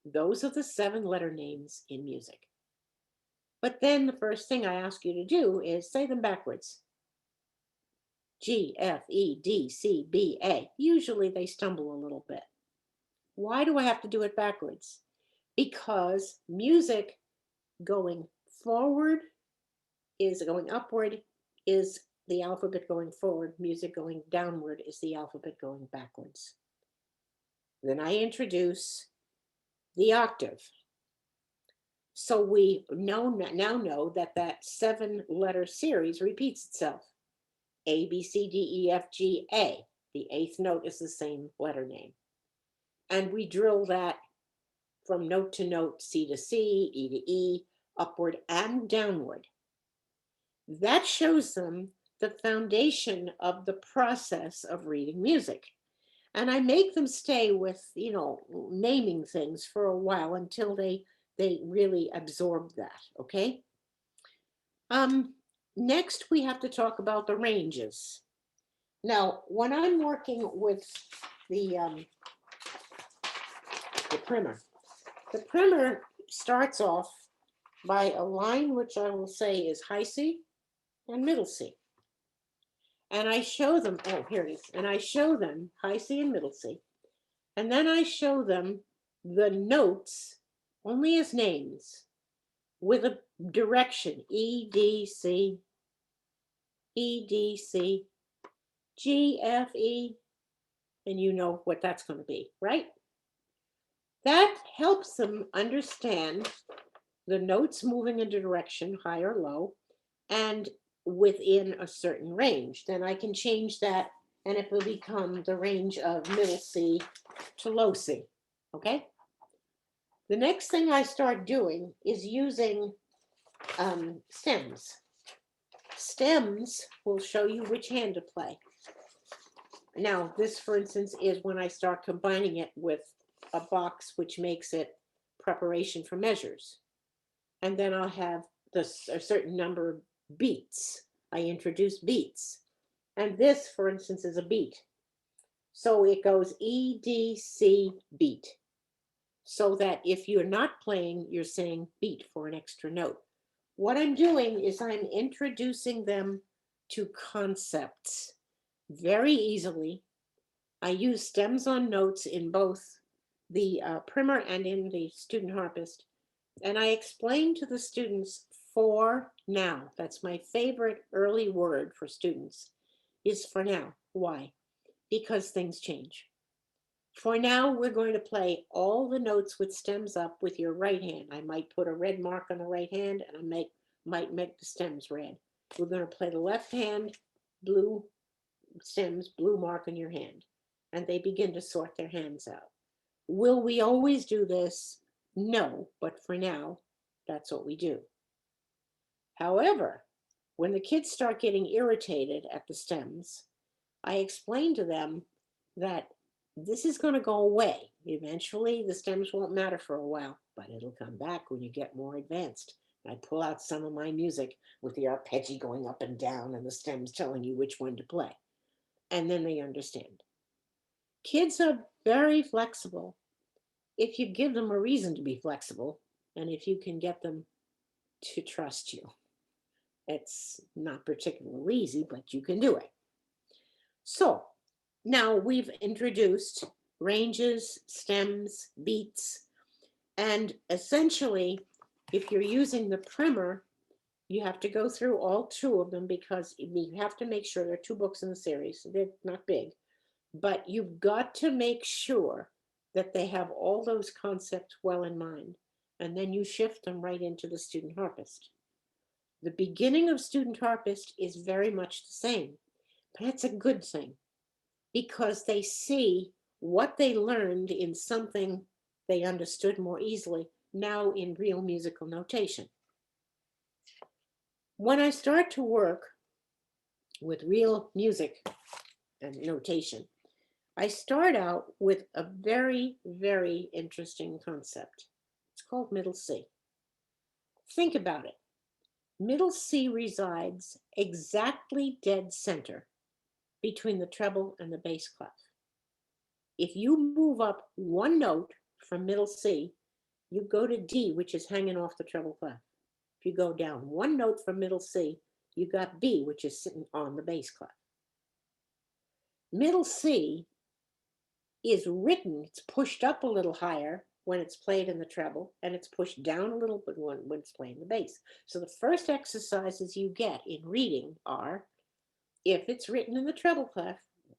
Those are the 7 letter names in music. But then the first thing I ask you to do is say them backwards. G, F, E, D, C, B, A. Usually they stumble a little bit. Why do I have to do it backwards? Because music going forward is going upward is the alphabet going forward. Music going downward is the alphabet going backwards. Then I introduce the octave. So we now know that 7-letter series repeats itself. A, B, C, D, E, F, G, A. The 8th note is the same letter name. And we drill that from note to note, C to C, E to E, upward and downward. That shows them the foundation of the process of reading music. And I make them stay with, naming things for a while until they really absorb that, okay? Next, we have to talk about the ranges. Now, when I'm working with the primer starts off by a line which I will say is high C and middle C. And I show them, oh, here it is. And I show them high C and middle C. And then I show them the notes only as names with a direction, E, D, C, E, D, C, G, F, E, and you know what that's going to be, right? That helps them understand the notes moving in a direction, high or low, and within a certain range. Then I can change that and it will become the range of middle C to low C, okay? The next thing I start doing is using stems. Stems will show you which hand to play. Now, this, for instance, is when I start combining it with a box, which makes it preparation for measures. And then I'll have a certain number of beats. I introduce beats. And this, for instance, is a beat. So it goes E, D, C, beat. So that if you're not playing, you're saying beat for an extra note. What I'm doing is I'm introducing them to concepts very easily. I use stems on notes in both the primer and in the student harpist. And I explain to the students for now. That's my favorite early word for students, is for now. Why? Because things change. For now, we're going to play all the notes with stems up with your right hand. I might put a red mark on the right hand, and I might make the stems red. We're going to play the left hand, blue stems, blue mark on your hand. And they begin to sort their hands out. Will we always do this? No, but for now, that's what we do. However, when the kids start getting irritated at the stems, I explain to them that this is going to go away. Eventually, the stems won't matter for a while, but it'll come back when you get more advanced. I pull out some of my music with the arpeggio going up and down and the stems telling you which one to play. And then they understand. Kids are very flexible if you give them a reason to be flexible and if you can get them to trust you. It's not particularly easy, but you can do it. So now we've introduced ranges, stems, beats, and essentially, if you're using the primer, you have to go through all two of them because we have to make sure there are two books in the series. They're not big, but you've got to make sure that they have all those concepts well in mind, and then you shift them right into the student harpist. The beginning of student harpist is very much the same, but it's a good thing because they see what they learned in something they understood more easily now in real musical notation. When I start to work with real music and notation, I start out with a very, very interesting concept. It's called middle C. Think about it. Middle C resides exactly dead center between the treble and the bass clef. If you move up one note from middle C, you go to D, which is hanging off the treble clef. If you go down one note from middle C, you got B, which is sitting on the bass clef. Middle C is written, it's pushed up a little higher when it's played in the treble, and it's pushed down a little bit when it's playing the bass. So the first exercises you get in reading are, if it's written in the treble clef,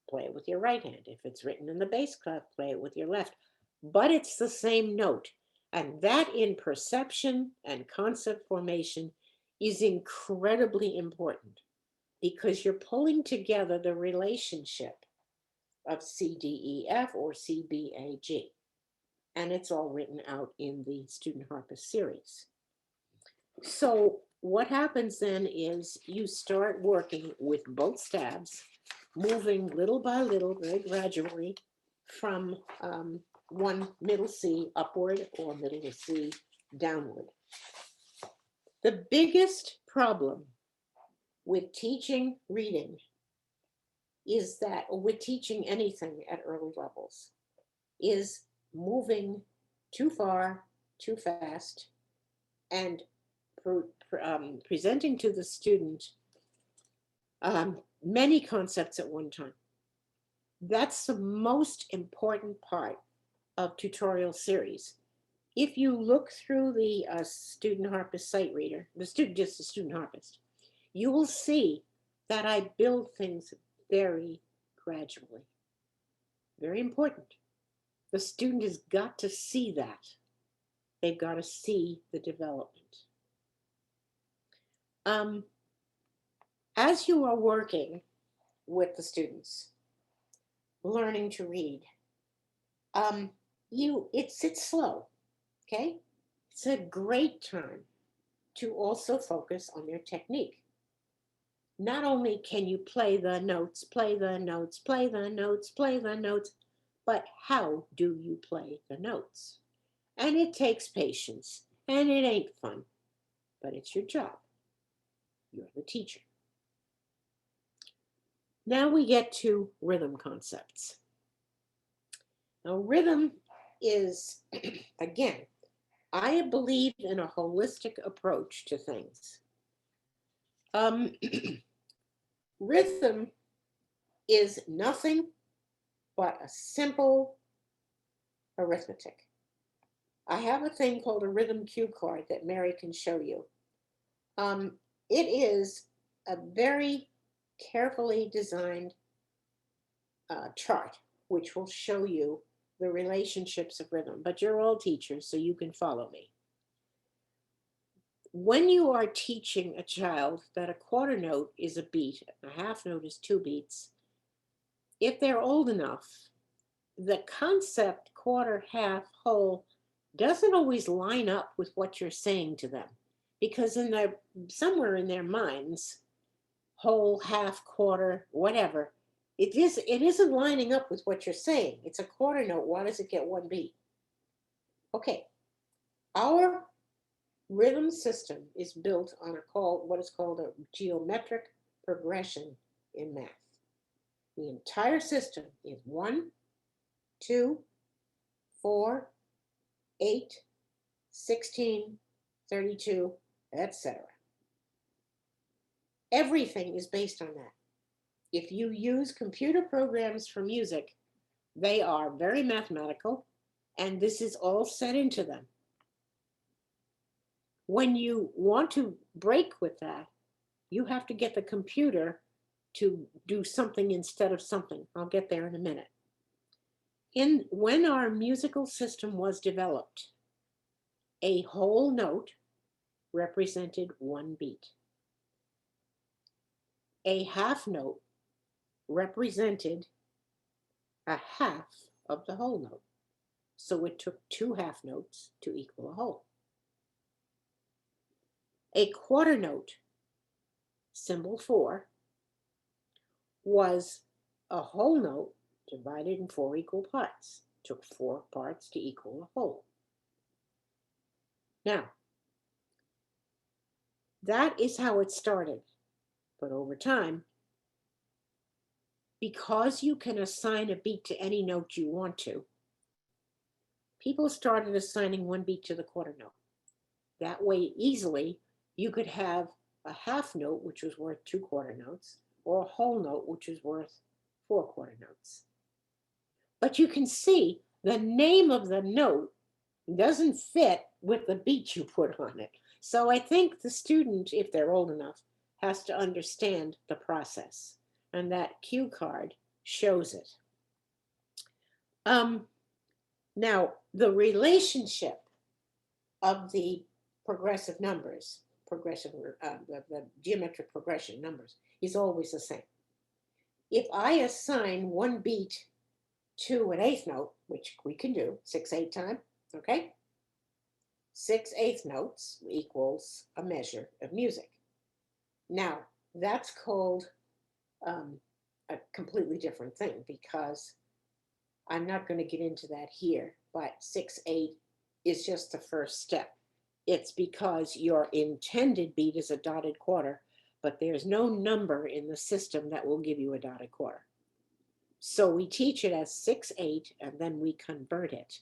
play it with your right hand. If it's written in the bass clef, play it with your left. But it's the same note. And that in perception and concept formation is incredibly important because you're pulling together the relationship of C, D, E, F or C, B, A, G. And it's all written out in the Student Harpist series. So what happens then is you start working with both stabs, moving little by little, very gradually, from one middle C upward or middle C downward. The biggest problem with teaching reading is that, or with teaching anything at early levels, is moving too far, too fast, and presenting to the student many concepts at one time. That's the most important part of tutorial series. If you look through the student harpist sight reader, just the student harpist, you will see that I build things very gradually. Very important. The student has got to see that. They've got to see the development. As you are working with the students, learning to read, it's slow, okay? It's a great time to also focus on their technique. not only can you play the notes, play the notes, play the notes, play the notes, but how do you play the notes? And it takes patience, and it ain't fun, but it's your job. You're the teacher. Now we get to rhythm concepts. Now, rhythm is, again, I believe in a holistic approach to things. Rhythm is nothing but a simple arithmetic. I have a thing called a rhythm cue card that Mary can show you. It is a very carefully designed chart, which will show you the relationships of rhythm, but you're all teachers, so you can follow me. When you are teaching a child that a quarter note is a beat, a half note is 2 beats, if they're old enough, the concept quarter, half, whole doesn't always line up with what you're saying to them, because somewhere in their minds, whole, half, quarter, whatever, it isn't lining up with what you're saying. It's a quarter note. Why does it get 1 beat? Okay, our rhythm system is built on what is called a geometric progression in math. The entire system is 1, 2, 4, 8, 16, 32, etc. Everything is based on that. If you use computer programs for music, they are very mathematical, and this is all set into them. When you want to break with that, you have to get the computer to do something instead of something. I'll get there in a minute. When our musical system was developed, a whole note represented 1 beat. A half note represented a half of the whole note. So it took 2 half notes to equal a whole. A quarter note, symbol 4, was a whole note divided in 4 equal parts. Took 4 parts to equal a whole. Now, that is how it started. But over time, because you can assign a beat to any note you want to, people started assigning 1 beat to the quarter note. That way, easily, you could have a half note, which was worth 2 quarter notes, or a whole note, which is worth 4 quarter notes. But you can see the name of the note doesn't fit with the beat you put on it. So I think the student, if they're old enough, has to understand the process. And that cue card shows it. Now, the relationship of the progressive numbers, the geometric progression numbers, is always the same. If I assign 1 beat to an 8th note, which we can do 6/8 time, okay? 6/8 notes equals a measure of music. Now, that's called a completely different thing, because I'm not going to get into that here, but 6/8 is just the first step. It's because your intended beat is a dotted quarter, but there's no number in the system that will give you a dotted quarter. So we teach it as 6/8, and then we convert it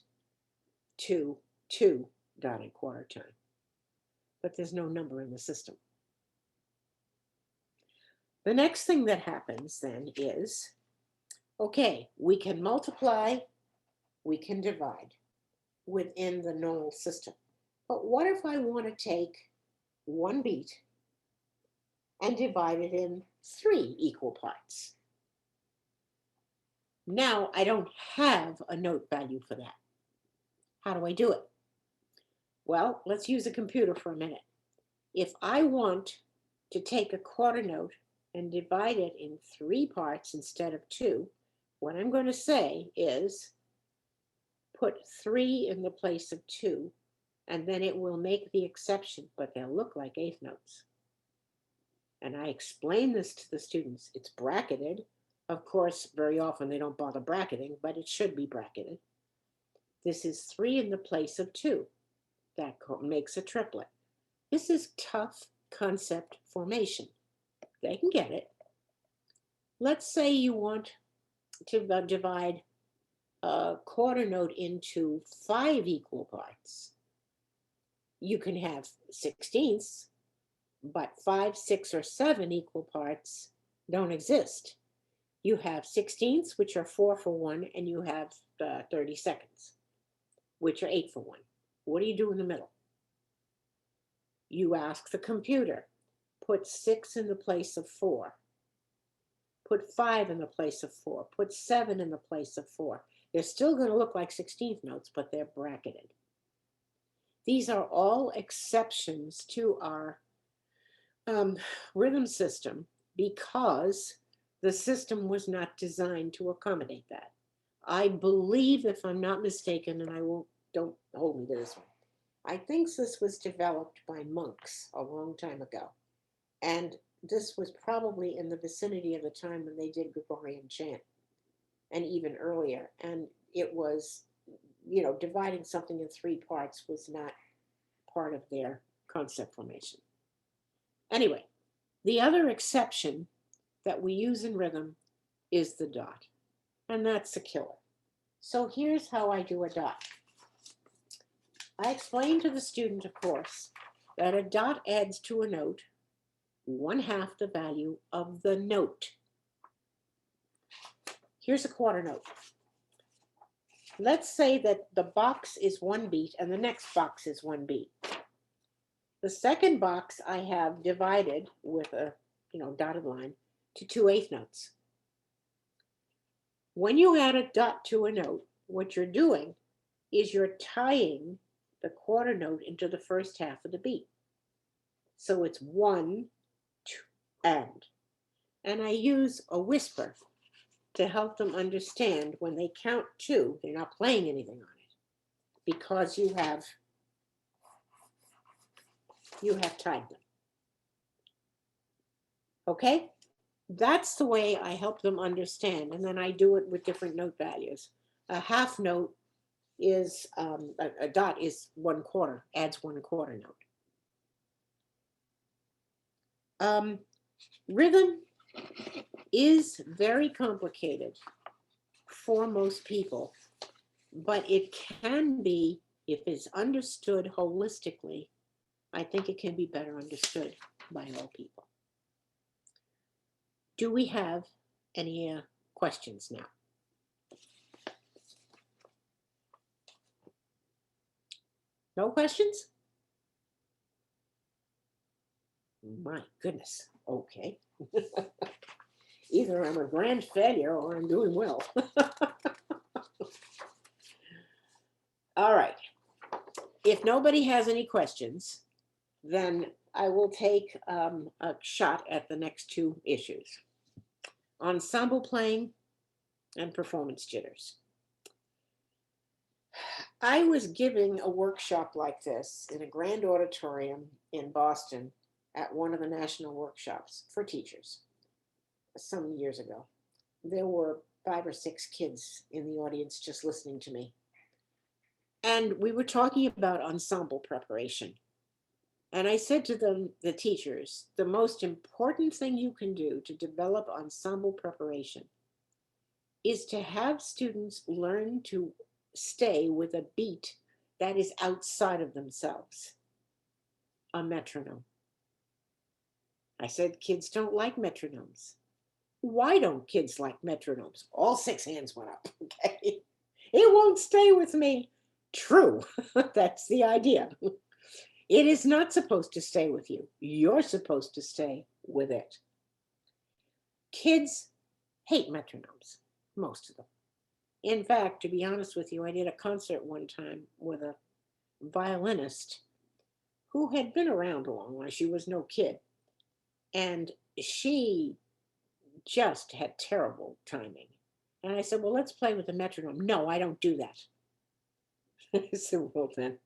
to 2 dotted quarter time. But there's no number in the system. The next thing that happens then is, okay, we can multiply, we can divide within the normal system. But what if I want to take 1 beat and divide it in 3 equal parts? Now I don't have a note value for that. How do I do it? Well, let's use a computer for a minute. If I want to take a quarter note and divide it in 3 parts instead of 2, what I'm going to say is put 3 in the place of 2, and then it will make the exception, but they'll look like 8th notes. And I explain this to the students. It's bracketed. Of course, very often they don't bother bracketing, but it should be bracketed. This is 3 in the place of 2. That makes a triplet. This is tough concept formation. They can get it. Let's say you want to divide a quarter note into 5 equal parts. You can have 16ths, but 5, 6, or 7 equal parts don't exist. You have 16ths, which are 4 for 1, and you have 32nds, which are 8 for 1. What do you do in the middle? You ask the computer, put 6 in the place of 4. Put 5 in the place of 4. Put 7 in the place of 4. They're still going to look like 16th notes, but they're bracketed. These are all exceptions to our rhythm system because the system was not designed to accommodate that. I believe, if I'm not mistaken, and don't hold me to this one, I think this was developed by monks a long time ago. And this was probably in the vicinity of the time when they did Gregorian chant, and even earlier. And it was, dividing something in 3 parts was not part of their concept formation. Anyway, the other exception that we use in rhythm is the dot, and that's a killer. So here's how I do a dot. I explain to the student, of course, that a dot adds to a note 1/2 the value of the note. Here's a quarter note. Let's say that the box is 1 beat and the next box is 1 beat. The second box I have divided with a dotted line to 2/8 notes. When you add a dot to a note, what you're doing is you're tying the quarter note into the first half of the beat. So it's 1, 2, and I use a whisper to help them understand when they count 2, they're not playing anything on it because you have tied them. Okay? That's the way I help them understand. And then I do it with different note values. A half note is, a dot is 1/4, adds 1/4 note. Rhythm is very complicated for most people, but it can be, if it's understood holistically, I think it can be better understood by all people. Do we have any questions now? No questions? My goodness. Okay. Either I'm a grand failure or I'm doing well. All right. If nobody has any questions, then I will take a shot at the next 2 issues. Ensemble playing and performance jitters. I was giving a workshop like this in a grand auditorium in Boston at one of the national workshops for teachers some years ago. There were 5 or 6 kids in the audience just listening to me. And we were talking about ensemble preparation. And I said to them, the teachers, the most important thing you can do to develop ensemble preparation is to have students learn to stay with a beat that is outside of themselves, a metronome. I said, kids don't like metronomes. Why don't kids like metronomes? All 6 hands went up, okay? It won't stay with me. True, that's the idea. It is not supposed to stay with you. You're supposed to stay with it. Kids hate metronomes, most of them. In fact, to be honest with you, I did a concert one time with a violinist who had been around a long while. She was no kid. And she just had terrible timing. And I said, well, let's play with the metronome. No, I don't do that. I said, well, then,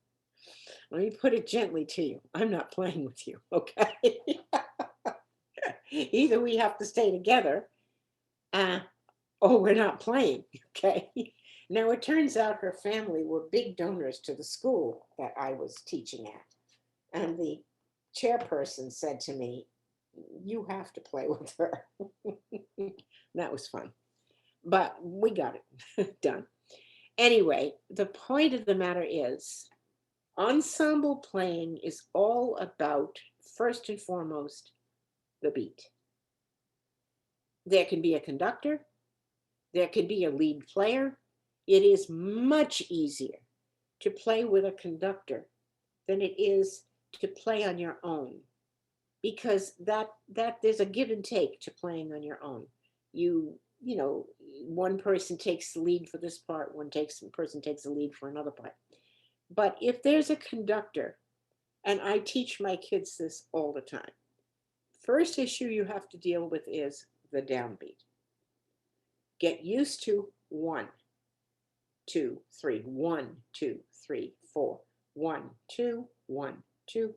let me put it gently to you. I'm not playing with you, okay? Either we have to stay together, or we're not playing, okay? Now, it turns out her family were big donors to the school that I was teaching at. And the chairperson said to me, you have to play with her. That was fun. But we got it done. Anyway, the point of the matter is, ensemble playing is all about, first and foremost, the beat. There can be a conductor, there can be a lead player. It is much easier to play with a conductor than it is to play on your own, because that there's a give and take to playing on your own. You know, one person takes the lead for this part, one person takes the lead for another part. But if there's a conductor, and I teach my kids this all the time, first issue you have to deal with is the downbeat. Get used to 1, 2, 3, 1, 2, 3, 4, 1, 2, 1, 2.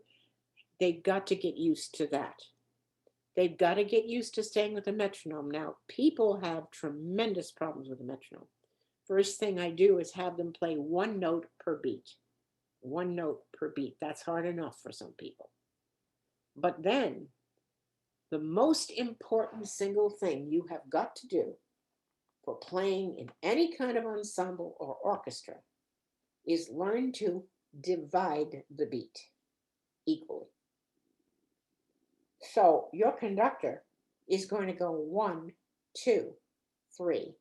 They've got to get used to that. They've got to get used to staying with the metronome. Now, people have tremendous problems with the metronome. First thing I do is have them play 1 note per beat. 1 note per beat. That's hard enough for some people. But then, the most important single thing you have got to do for playing in any kind of ensemble or orchestra is learn to divide the beat equally. So your conductor is going to go 1, 2, 3.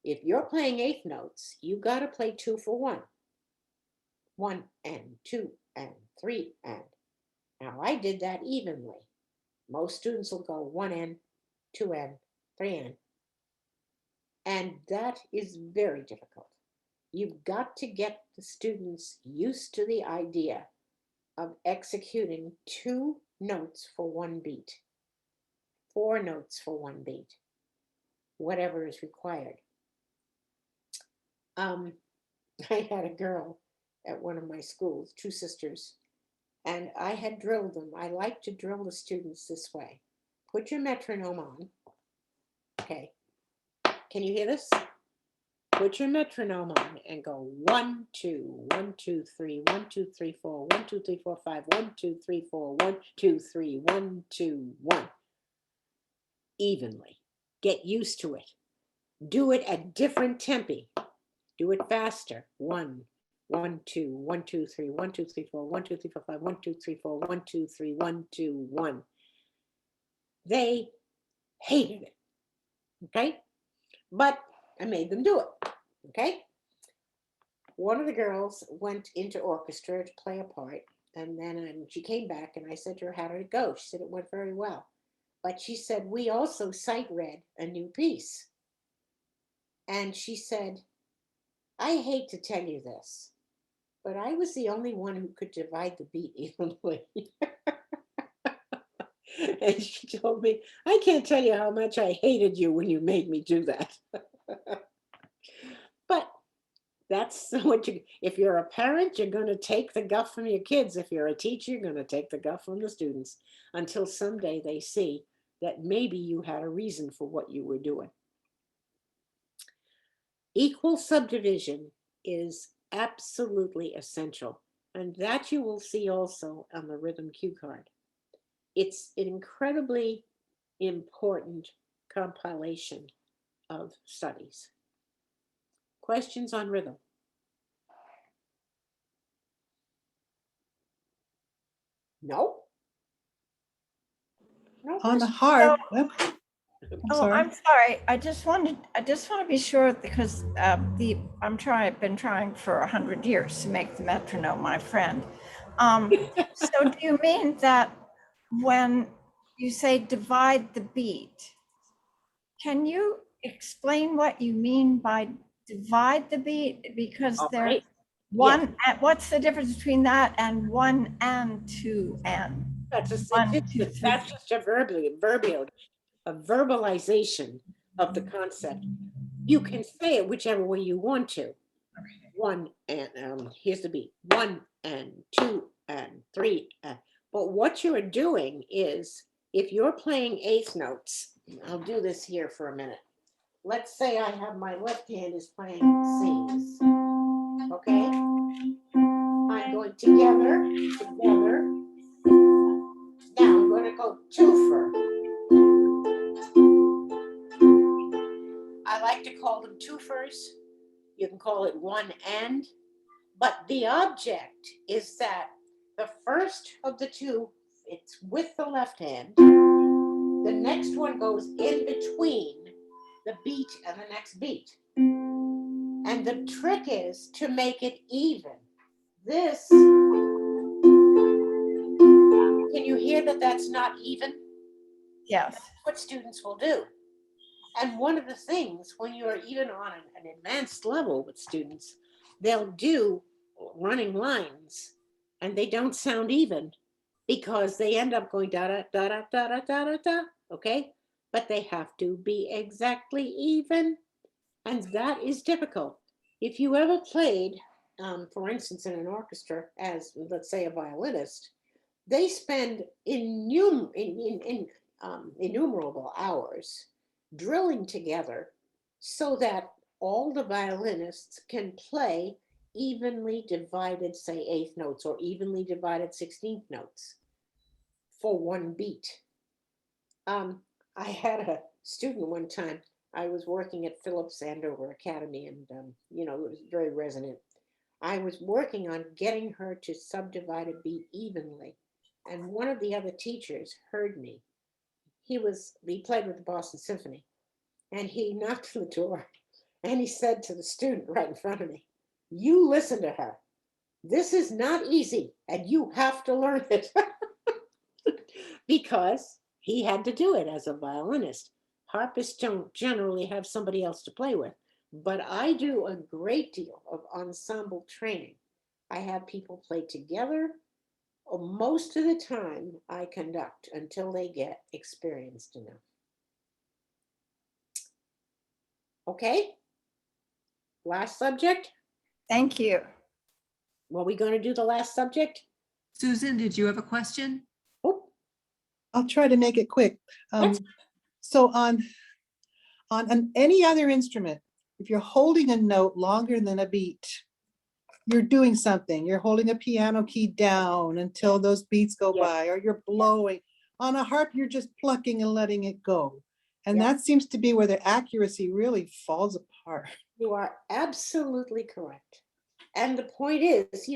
If you're playing 8th notes, you got to play 2 for 1. 1 and 2 and 3 and. Now I did that evenly. Most students will go 1 and, 2 and, 3 and. And that is very difficult. You've got to get the students used to the idea of executing 2 notes for 1 beat, 4 notes for 1 beat, whatever is required. I had a girl at one of my schools, 2 sisters, and I had drilled them. I like to drill the students this way. Put your metronome on. Okay. Can you hear this? Put your metronome on and go 1, 2, 1, 2, 3, 1, 2, 3, 4, 1, 2, 3, 4, 5, 1, 2, 3, 4, 1, 2, 3, 1, 2, 1. Evenly. Get used to it. Do it at different tempi. Do it faster. 1, 1, 2, 1, 2, 3, 1, 2, 3, 4, 1, 2, 3, 4, 5, 1, 2, 3, 4, 1, 2, 3, 1, 2, 1. They hated it. Okay? But I made them do it. Okay? One of the girls went into orchestra to play a part, and then she came back and I said to her, how did it go? She said it went very well. But she said, we also sight read a new piece. And she said, I hate to tell you this, but I was the only one who could divide the beat evenly. And she told me, I can't tell you how much I hated you when you made me do that. But that's what you, if you're a parent, you're going to take the guff from your kids. If you're a teacher, you're going to take the guff from the students until someday they see that maybe you had a reason for what you were doing. Equal subdivision is absolutely essential, and that you will see also on the rhythm cue card. It's an incredibly important compilation of studies. Questions on rhythm? No? No On the questions? harp. I'm Oh, sorry. I'm sorry. I just want to be sure because been trying for 100 years to make the metronome my friend. So do you mean that when you say divide the beat, can you explain what you mean by divide the beat? Because All there's right. one, what's the difference between that and 1 and 2 and? That's just, 1, 2, 3. that's just a verbalization of the concept. You can say it whichever way you want to. 1 and here's the beat. 1 and 2 and 3 and. But what you are doing is if you're playing eighth notes, I'll do this here for a minute. Let's say I have my left hand is playing C's. Okay? I'm going together, together. Now I'm going to go twofer. I like to call them twofers. You can call it one and. But the object is that the first of the two, it's with the left hand. The next one goes in between the beat and the next beat. And the trick is to make it even. This, can you hear that that's not even? Yes. That's what students will do. And one of the things when you're even on an advanced level with students, they'll do running lines and they don't sound even because they end up going da da da da da da da da da. Okay, but they have to be exactly even, and that is difficult. If you ever played, for instance, in an orchestra as, let's say, a violinist, they spend innumerable hours drilling together so that all the violinists can play evenly divided, say, eighth notes or evenly divided 16th notes for one beat. I had a student one time. I was working at Phillips Andover Academy, and it was very resonant. I was working on getting her to subdivide a beat evenly, and one of the other teachers heard me. He played with the Boston Symphony, and he knocked on the door, and he said to the student right in front of me, "You listen to her. This is not easy, and you have to learn it." Because he had to do it as a violinist. Harpists don't generally have somebody else to play with, but I do a great deal of ensemble training. I have people play together. Most of the time I conduct until they get experienced enough. Okay, last subject. Thank you. What are we going to do the last subject? Susan, did you have a question? Oh, I'll try to make it quick. That's- So on any other instrument, if you're holding a note longer than a beat, you're doing something. You're holding a piano key down until those beats go Yeah. by, or you're blowing. On a harp, you're just plucking and letting it go. And Yeah. that seems to be where the accuracy really falls apart. You are absolutely correct. And the point is,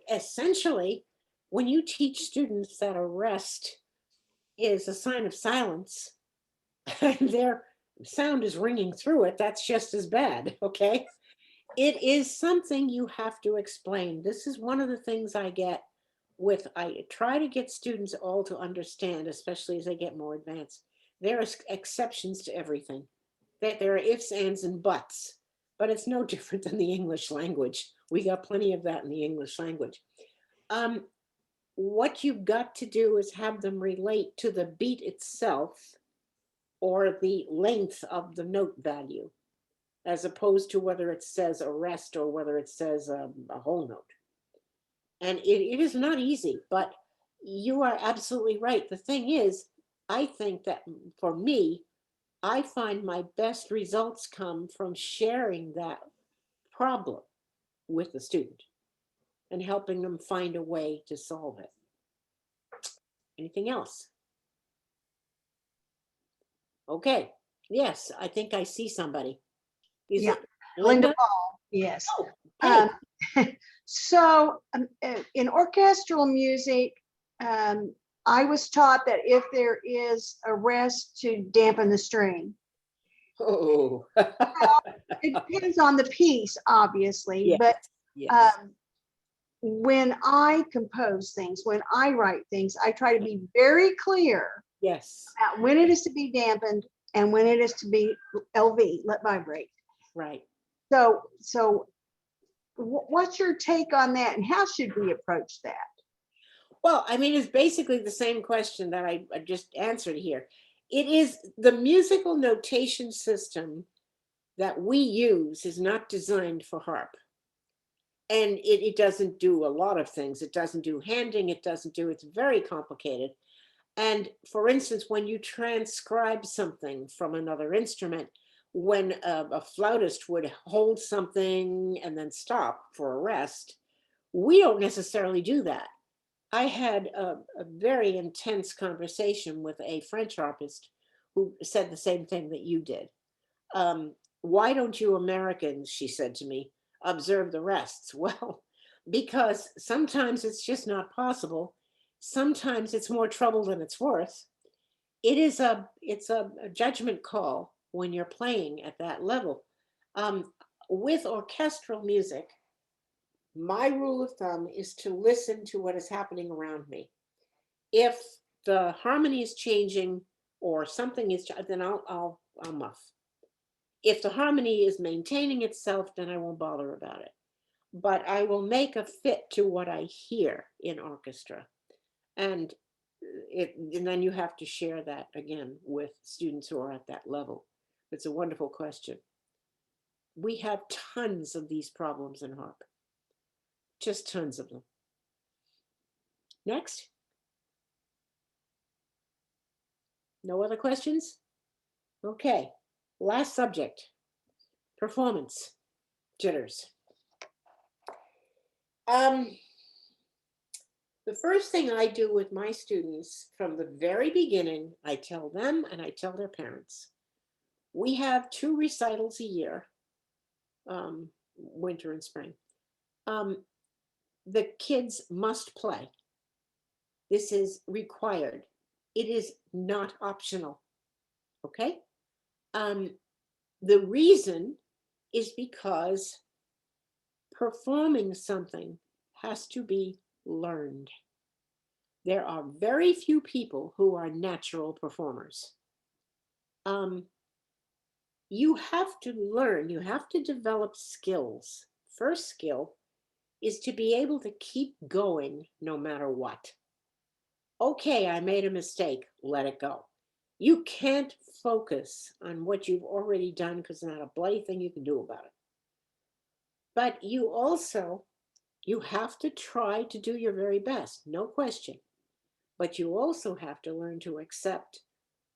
essentially, when you teach students that a rest is a sign of silence, and their sound is ringing through it, that's just as bad, okay? It is something you have to explain. This is one of the things I try to get students all to understand, especially as they get more advanced. There are exceptions to everything. There are ifs, ands, and buts, but it's no different than the English language. We got plenty of that in the English language. What you've got to do is have them relate to the beat itself or the length of the note value, as opposed to whether it says a rest or whether it says a whole note. And it is not easy, but you are absolutely right. The thing is, I think that for me, I find my best results come from sharing that problem with the student and helping them find a way to solve it. Anything else? Okay, yes, I think I see somebody. Is Yeah, it Linda Linda? Paul, yes. Oh, hey. So in orchestral music, I was taught that if there is a rest to dampen the string. Oh. It depends on the piece, obviously, Yes, but yes. when I compose things, when I write things, I try to be very clear Yes, about when it is to be dampened and when it is to be LV, let vibrate. right. So what's your take on that, and how should we approach that? Well, I mean, it's basically the same question that I just answered here. It is the musical notation system that we use is not designed for harp. And it doesn't do a lot of things. It doesn't do handing. It's very complicated. And for instance, when you transcribe something from another instrument, when a flautist would hold something and then stop for a rest, we don't necessarily do that. I had a very intense conversation with a French harpist who said the same thing that you did. Why don't you Americans, she said to me, observe the rests? Well, because sometimes it's just not possible. Sometimes it's more trouble than it's worth. It's a judgment call when you're playing at that level. With orchestral music, my rule of thumb is to listen to what is happening around me. If the harmony is changing or something is, then I'll muff. If the harmony is maintaining itself, then I won't bother about it. But I will make a fit to what I hear in orchestra. And and then you have to share that again with students who are at that level. It's a wonderful question. We have tons of these problems in harp, just tons of them. Next. No other questions? Okay, last subject, performance jitters. The first thing I do with my students from the very beginning, I tell them and I tell their parents, we have 2 recitals a year, winter and spring. The kids must play. This is required. It is not optional, okay? The reason is because performing something has to be learned. There are very few people who are natural performers. You have to learn, you have to develop skills. First skill is to be able to keep going no matter what. Okay, I made a mistake, let it go. You can't focus on what you've already done because there's not a bloody thing you can do about it. But you have to try to do your very best, no question. But you also have to learn to accept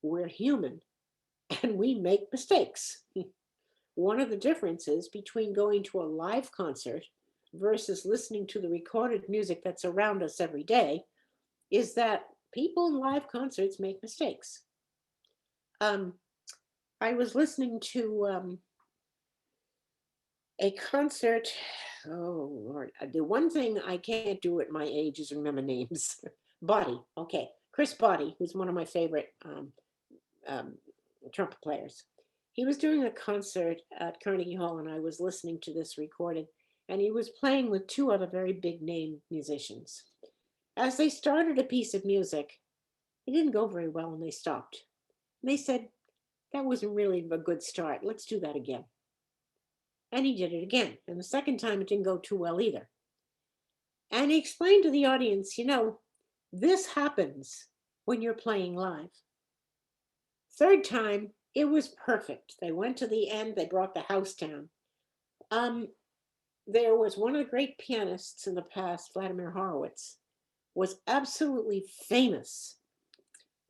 we're human and we make mistakes. One of the differences between going to a live concert versus listening to the recorded music that's around us every day is that people in live concerts make mistakes. I was listening to a concert. Oh Lord, the one thing I can't do at my age is remember names. Body, okay, Chris Body, who's one of my favorite trumpet players. He was doing a concert at Carnegie Hall, and I was listening to this recording, and he was playing with 2 other very big name musicians. As they started a piece of music, it didn't go very well, and they stopped. And they said, that wasn't really a good start. Let's do that again. And he did it again. And the second time, it didn't go too well either. And he explained to the audience, this happens when you're playing live. Third time, it was perfect. They went to the end, they brought the house down. There was one of the great pianists in the past, Vladimir Horowitz, was absolutely famous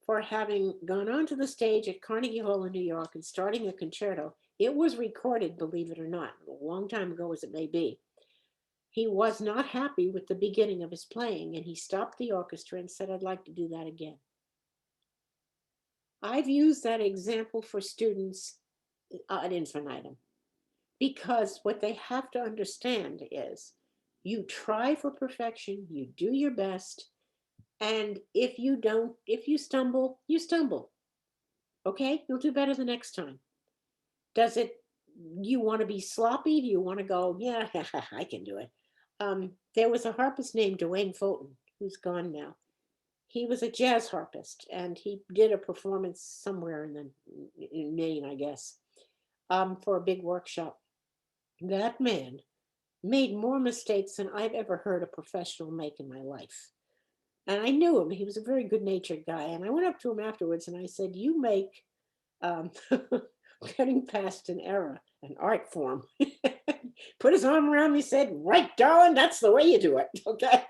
for having gone onto the stage at Carnegie Hall in New York and starting a concerto. It was recorded, believe it or not, a long time ago as it may be. He was not happy with the beginning of his playing, and he stopped the orchestra and said, I'd like to do that again. I've used that example for students ad infinitum, because what they have to understand is you try for perfection, you do your best, and if you stumble, you stumble. Okay, you'll do better the next time. You want to be sloppy? Do you want to go, yeah, I can do it? There was a harpist named Dwayne Fulton, who's gone now. He was a jazz harpist, and he did a performance somewhere in Maine, I guess, for a big workshop. That man made more mistakes than I've ever heard a professional make in my life. And I knew him. He was a very good-natured guy. And I went up to him afterwards and I said, you make getting past an era, an art form. Put his arm around me, said, right, darling, that's the way you do it. Okay.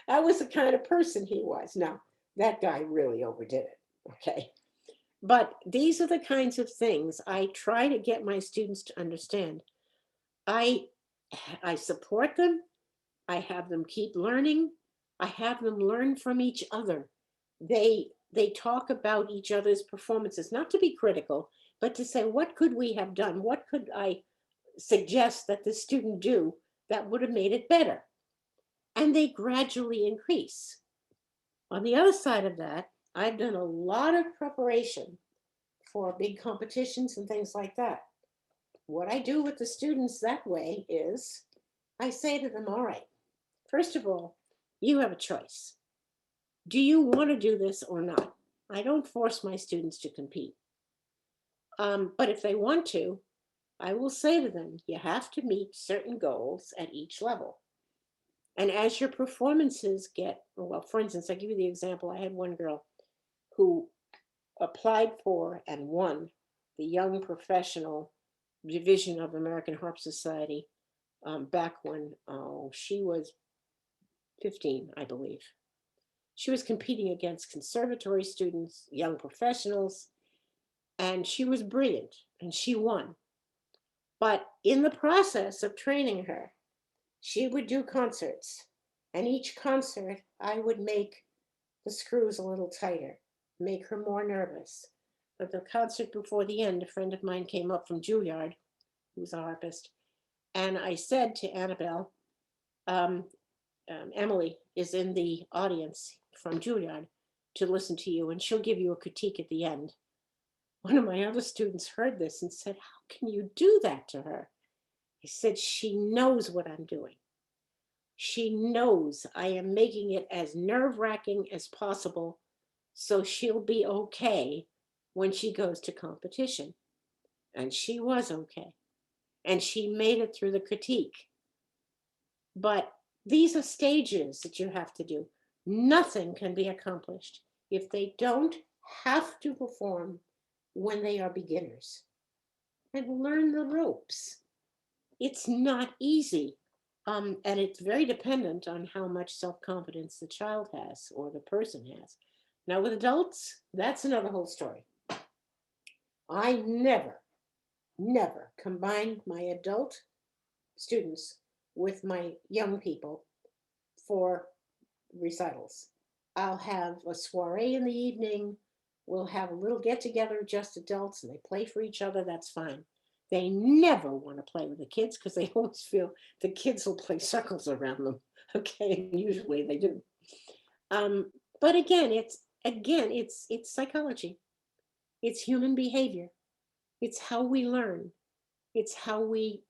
That was the kind of person he was. Now, That guy really overdid it. Okay. But these are the kinds of things I try to get my students to understand. I I support them. I have them keep learning. I have them learn from each other. They talk about each other's performances, not to be critical, but to say, what could we have done? What could I suggest that the student do that would have made it better? And they gradually increase. On the other side of that, I've done a lot of preparation for big competitions and things like that. What I do with the students that way is I say to them, all right, first of all, you have a choice. Do you want to do this or not? I don't force my students to compete. But if they want to, I will say to them, you have to meet certain goals at each level. And as your performances get, well, for instance, I give you the example. I had one girl who applied for and won the Young Professional Division of American Harp Society back when she was 15, I believe. She was competing against conservatory students, young professionals, and she was brilliant and she won. But in the process of training her, she would do concerts. And each concert, I would make the screws a little tighter, make her more nervous. But the concert before the end, a friend of mine came up from Juilliard, who's a harpist, and I said to Annabelle, Emily is in the audience from Juilliard to listen to you, and she'll give you a critique at the end. One of my other students heard this and said, how can you do that to her? I said, she knows what I'm doing. She knows I am making it as nerve-wracking as possible so she'll be okay when she goes to competition. And she was okay. And she made it through the critique. But these are stages that you have to do. Nothing can be accomplished if they don't have to perform when they are beginners and learn the ropes. It's not easy. And it's very dependent on how much self-confidence the child has or the person has. Now, with adults, that's another whole story. I never combined my adult students with my young people for recitals. I'll have a soiree in the evening. We'll have a little get together, just adults, and they play for each other. That's fine. They never want to play with the kids because they always feel the kids will play circles around them. Okay, usually they do. But again, it's psychology. It's human behavior. It's how we learn. It's how we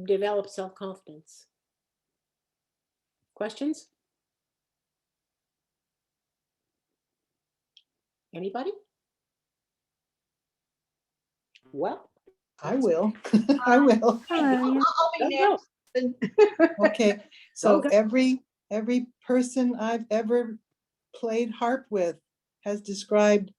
develop self-confidence. Questions? Anybody? Well, I will. I will. I'll be go. next. Okay, so go. every person I've ever played harp with has described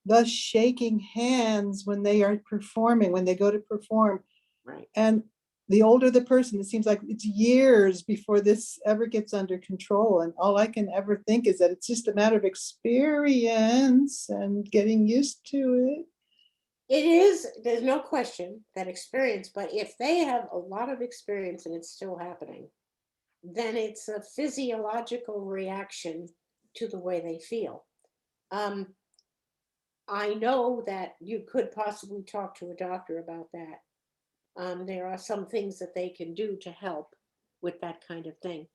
the shaking hands when they are performing, when they go to perform. Right. And the older the person, it seems like it's years before this ever gets under control. And all I can ever think is that it's just a matter of experience and getting used to it. It is, there's no question that experience, but if they have a lot of experience and it's still happening, then it's a physiological reaction to the way they feel. I know that you could possibly talk to a doctor about that. There are some things that they can do to help with that kind of thing.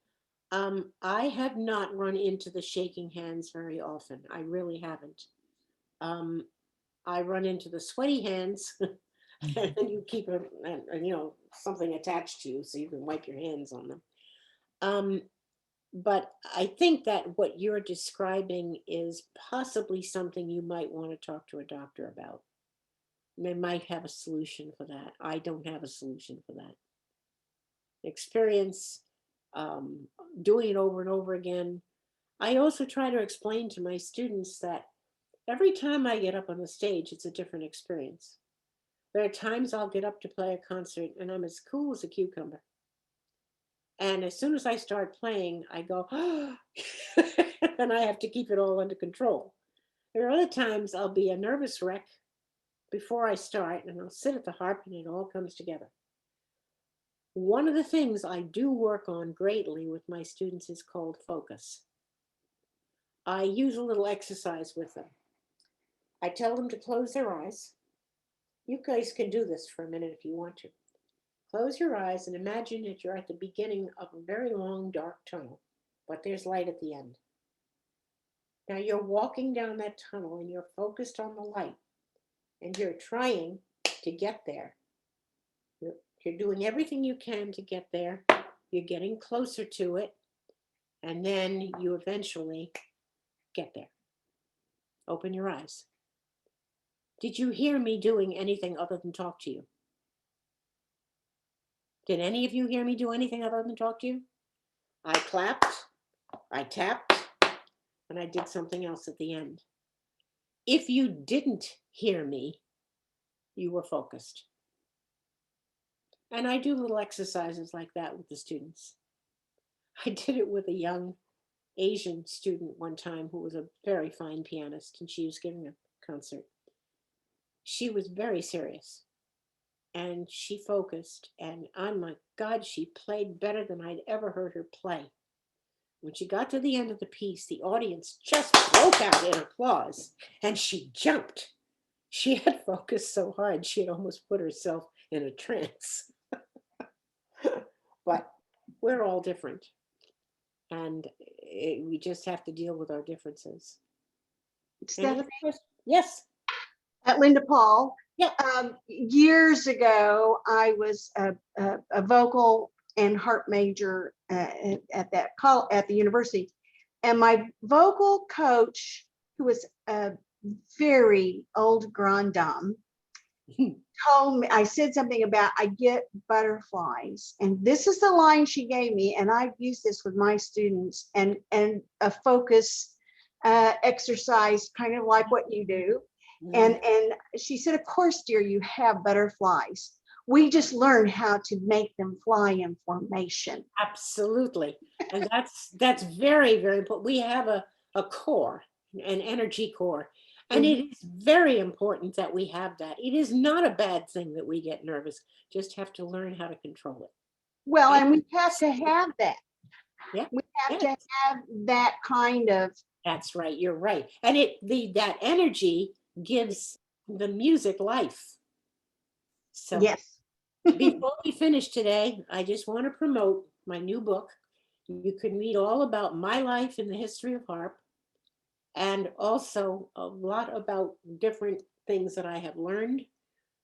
I have not run into the shaking hands very often. I really haven't. I run into the sweaty hands and you keep something attached to you so you can wipe your hands on them. But I think that what you're describing is possibly something you might want to talk to a doctor about. They might have a solution for that. I don't have a solution for that. Experience, doing it over and over again. I also try to explain to my students that every time I get up on the stage, it's a different experience. There are times I'll get up to play a concert and I'm as cool as a cucumber. And as soon as I start playing, I go, and I have to keep it all under control. There are other times I'll be a nervous wreck before I start, and I'll sit at the harp and it all comes together. One of the things I do work on greatly with my students is called focus. I use a little exercise with them. I tell them to close their eyes. You guys can do this for a minute if you want to. Close your eyes and imagine that you're at the beginning of a very long, dark tunnel, but there's light at the end. Now you're walking down that tunnel and you're focused on the light and you're trying to get there. You're doing everything you can to get there. You're getting closer to it, and then you eventually get there. Open your eyes. Did you hear me doing anything other than talk to you? Did any of you hear me do anything other than talk to you? I clapped, I tapped, and I did something else at the end. If you didn't hear me, you were focused. And I do little exercises like that with the students. I did it with a young Asian student one time who was a very fine pianist, and she was giving a concert. She was very serious and she focused, and oh my God, she played better than I'd ever heard her play. When she got to the end of the piece, the audience just broke out in applause and she jumped. She had focused so hard, she had almost put herself in a trance. But we're all different, and we just have to deal with our differences. Stephanie, Yes. Linda Paul. Yeah. Years ago, I was a vocal and harp major at the university, and my vocal coach, who was a very old grand dame, told me, I said something about I get butterflies, and this is the line she gave me, and I've used this with my students, and a focus exercise, kind of like what you do. And she said, of course, dear, you have butterflies. We just learn how to make them fly in formation. Absolutely. And that's very, very important. We have a core, an energy core. And it is very important that we have that. It is not a bad thing that we get nervous, just have to learn how to control it. Well, and we have to have that. Yeah. We have to have that kind of. That's right. You're right. And that energy gives the music life. So Yes. before we finish today, I just want to promote my new book. You can read all about my life in the history of harp, and also a lot about different things that I have learned,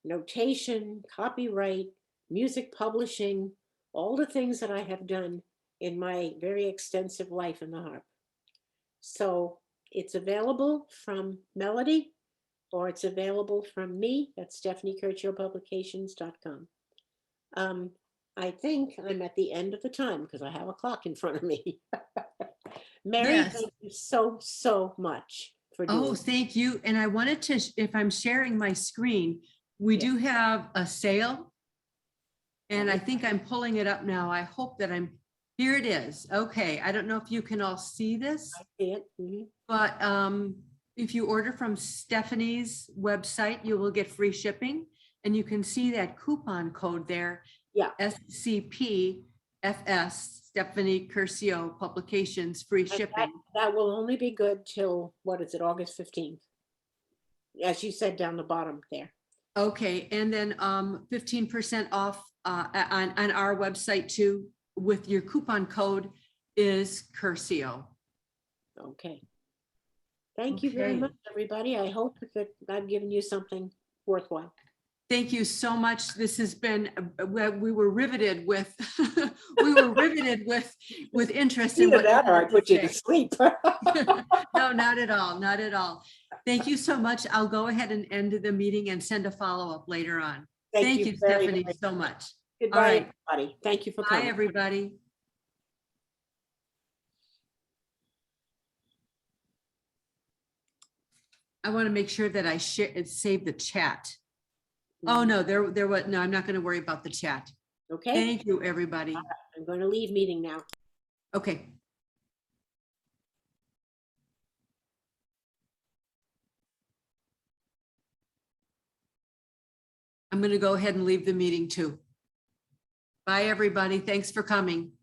notation, copyright, music publishing, all the things that I have done in my very extensive life in the harp. So it's available from Melody, or it's available from me at stephaniecurciopublications.com. I think I'm at the end of the time because I have a clock in front of me. Mary, Yes. thank you so much for doing Oh, this. thank you. And I wanted to, if I'm sharing my screen, we do have a sale. And I think I'm pulling it up now. I hope that here it is. Okay. I don't know if you can all see this, I see it. Mhm. but if you order from Stephanie's website, you will get free shipping. And you can see that coupon code there. Yeah. SCPFS, Stephanie Curcio Publications, free And shipping. that will only be good till, what is it, August 15th? As you said down the bottom there. Okay, and then 15% off on our website too, with your coupon code is Curcio. Okay. Thank you very Okay. much, everybody. I hope that I've given you something worthwhile. Thank you so much. This has been, we were riveted with, we were riveted with interest in what you I had put you to say. sleep. No, not at all, not at all. Thank you so much. I'll go ahead and end the meeting and send a follow-up later on. Thank you, very, Stephanie, very so much. Goodbye, All right. everybody. Thank you for Bye, coming. everybody. I want to make sure that I save the chat. Oh, no, there was, no, I'm not going to worry about the chat. Okay. Thank you, everybody. I'm going to leave meeting now. Okay. I'm going to go ahead and leave the meeting too. Bye, everybody. Thanks for coming.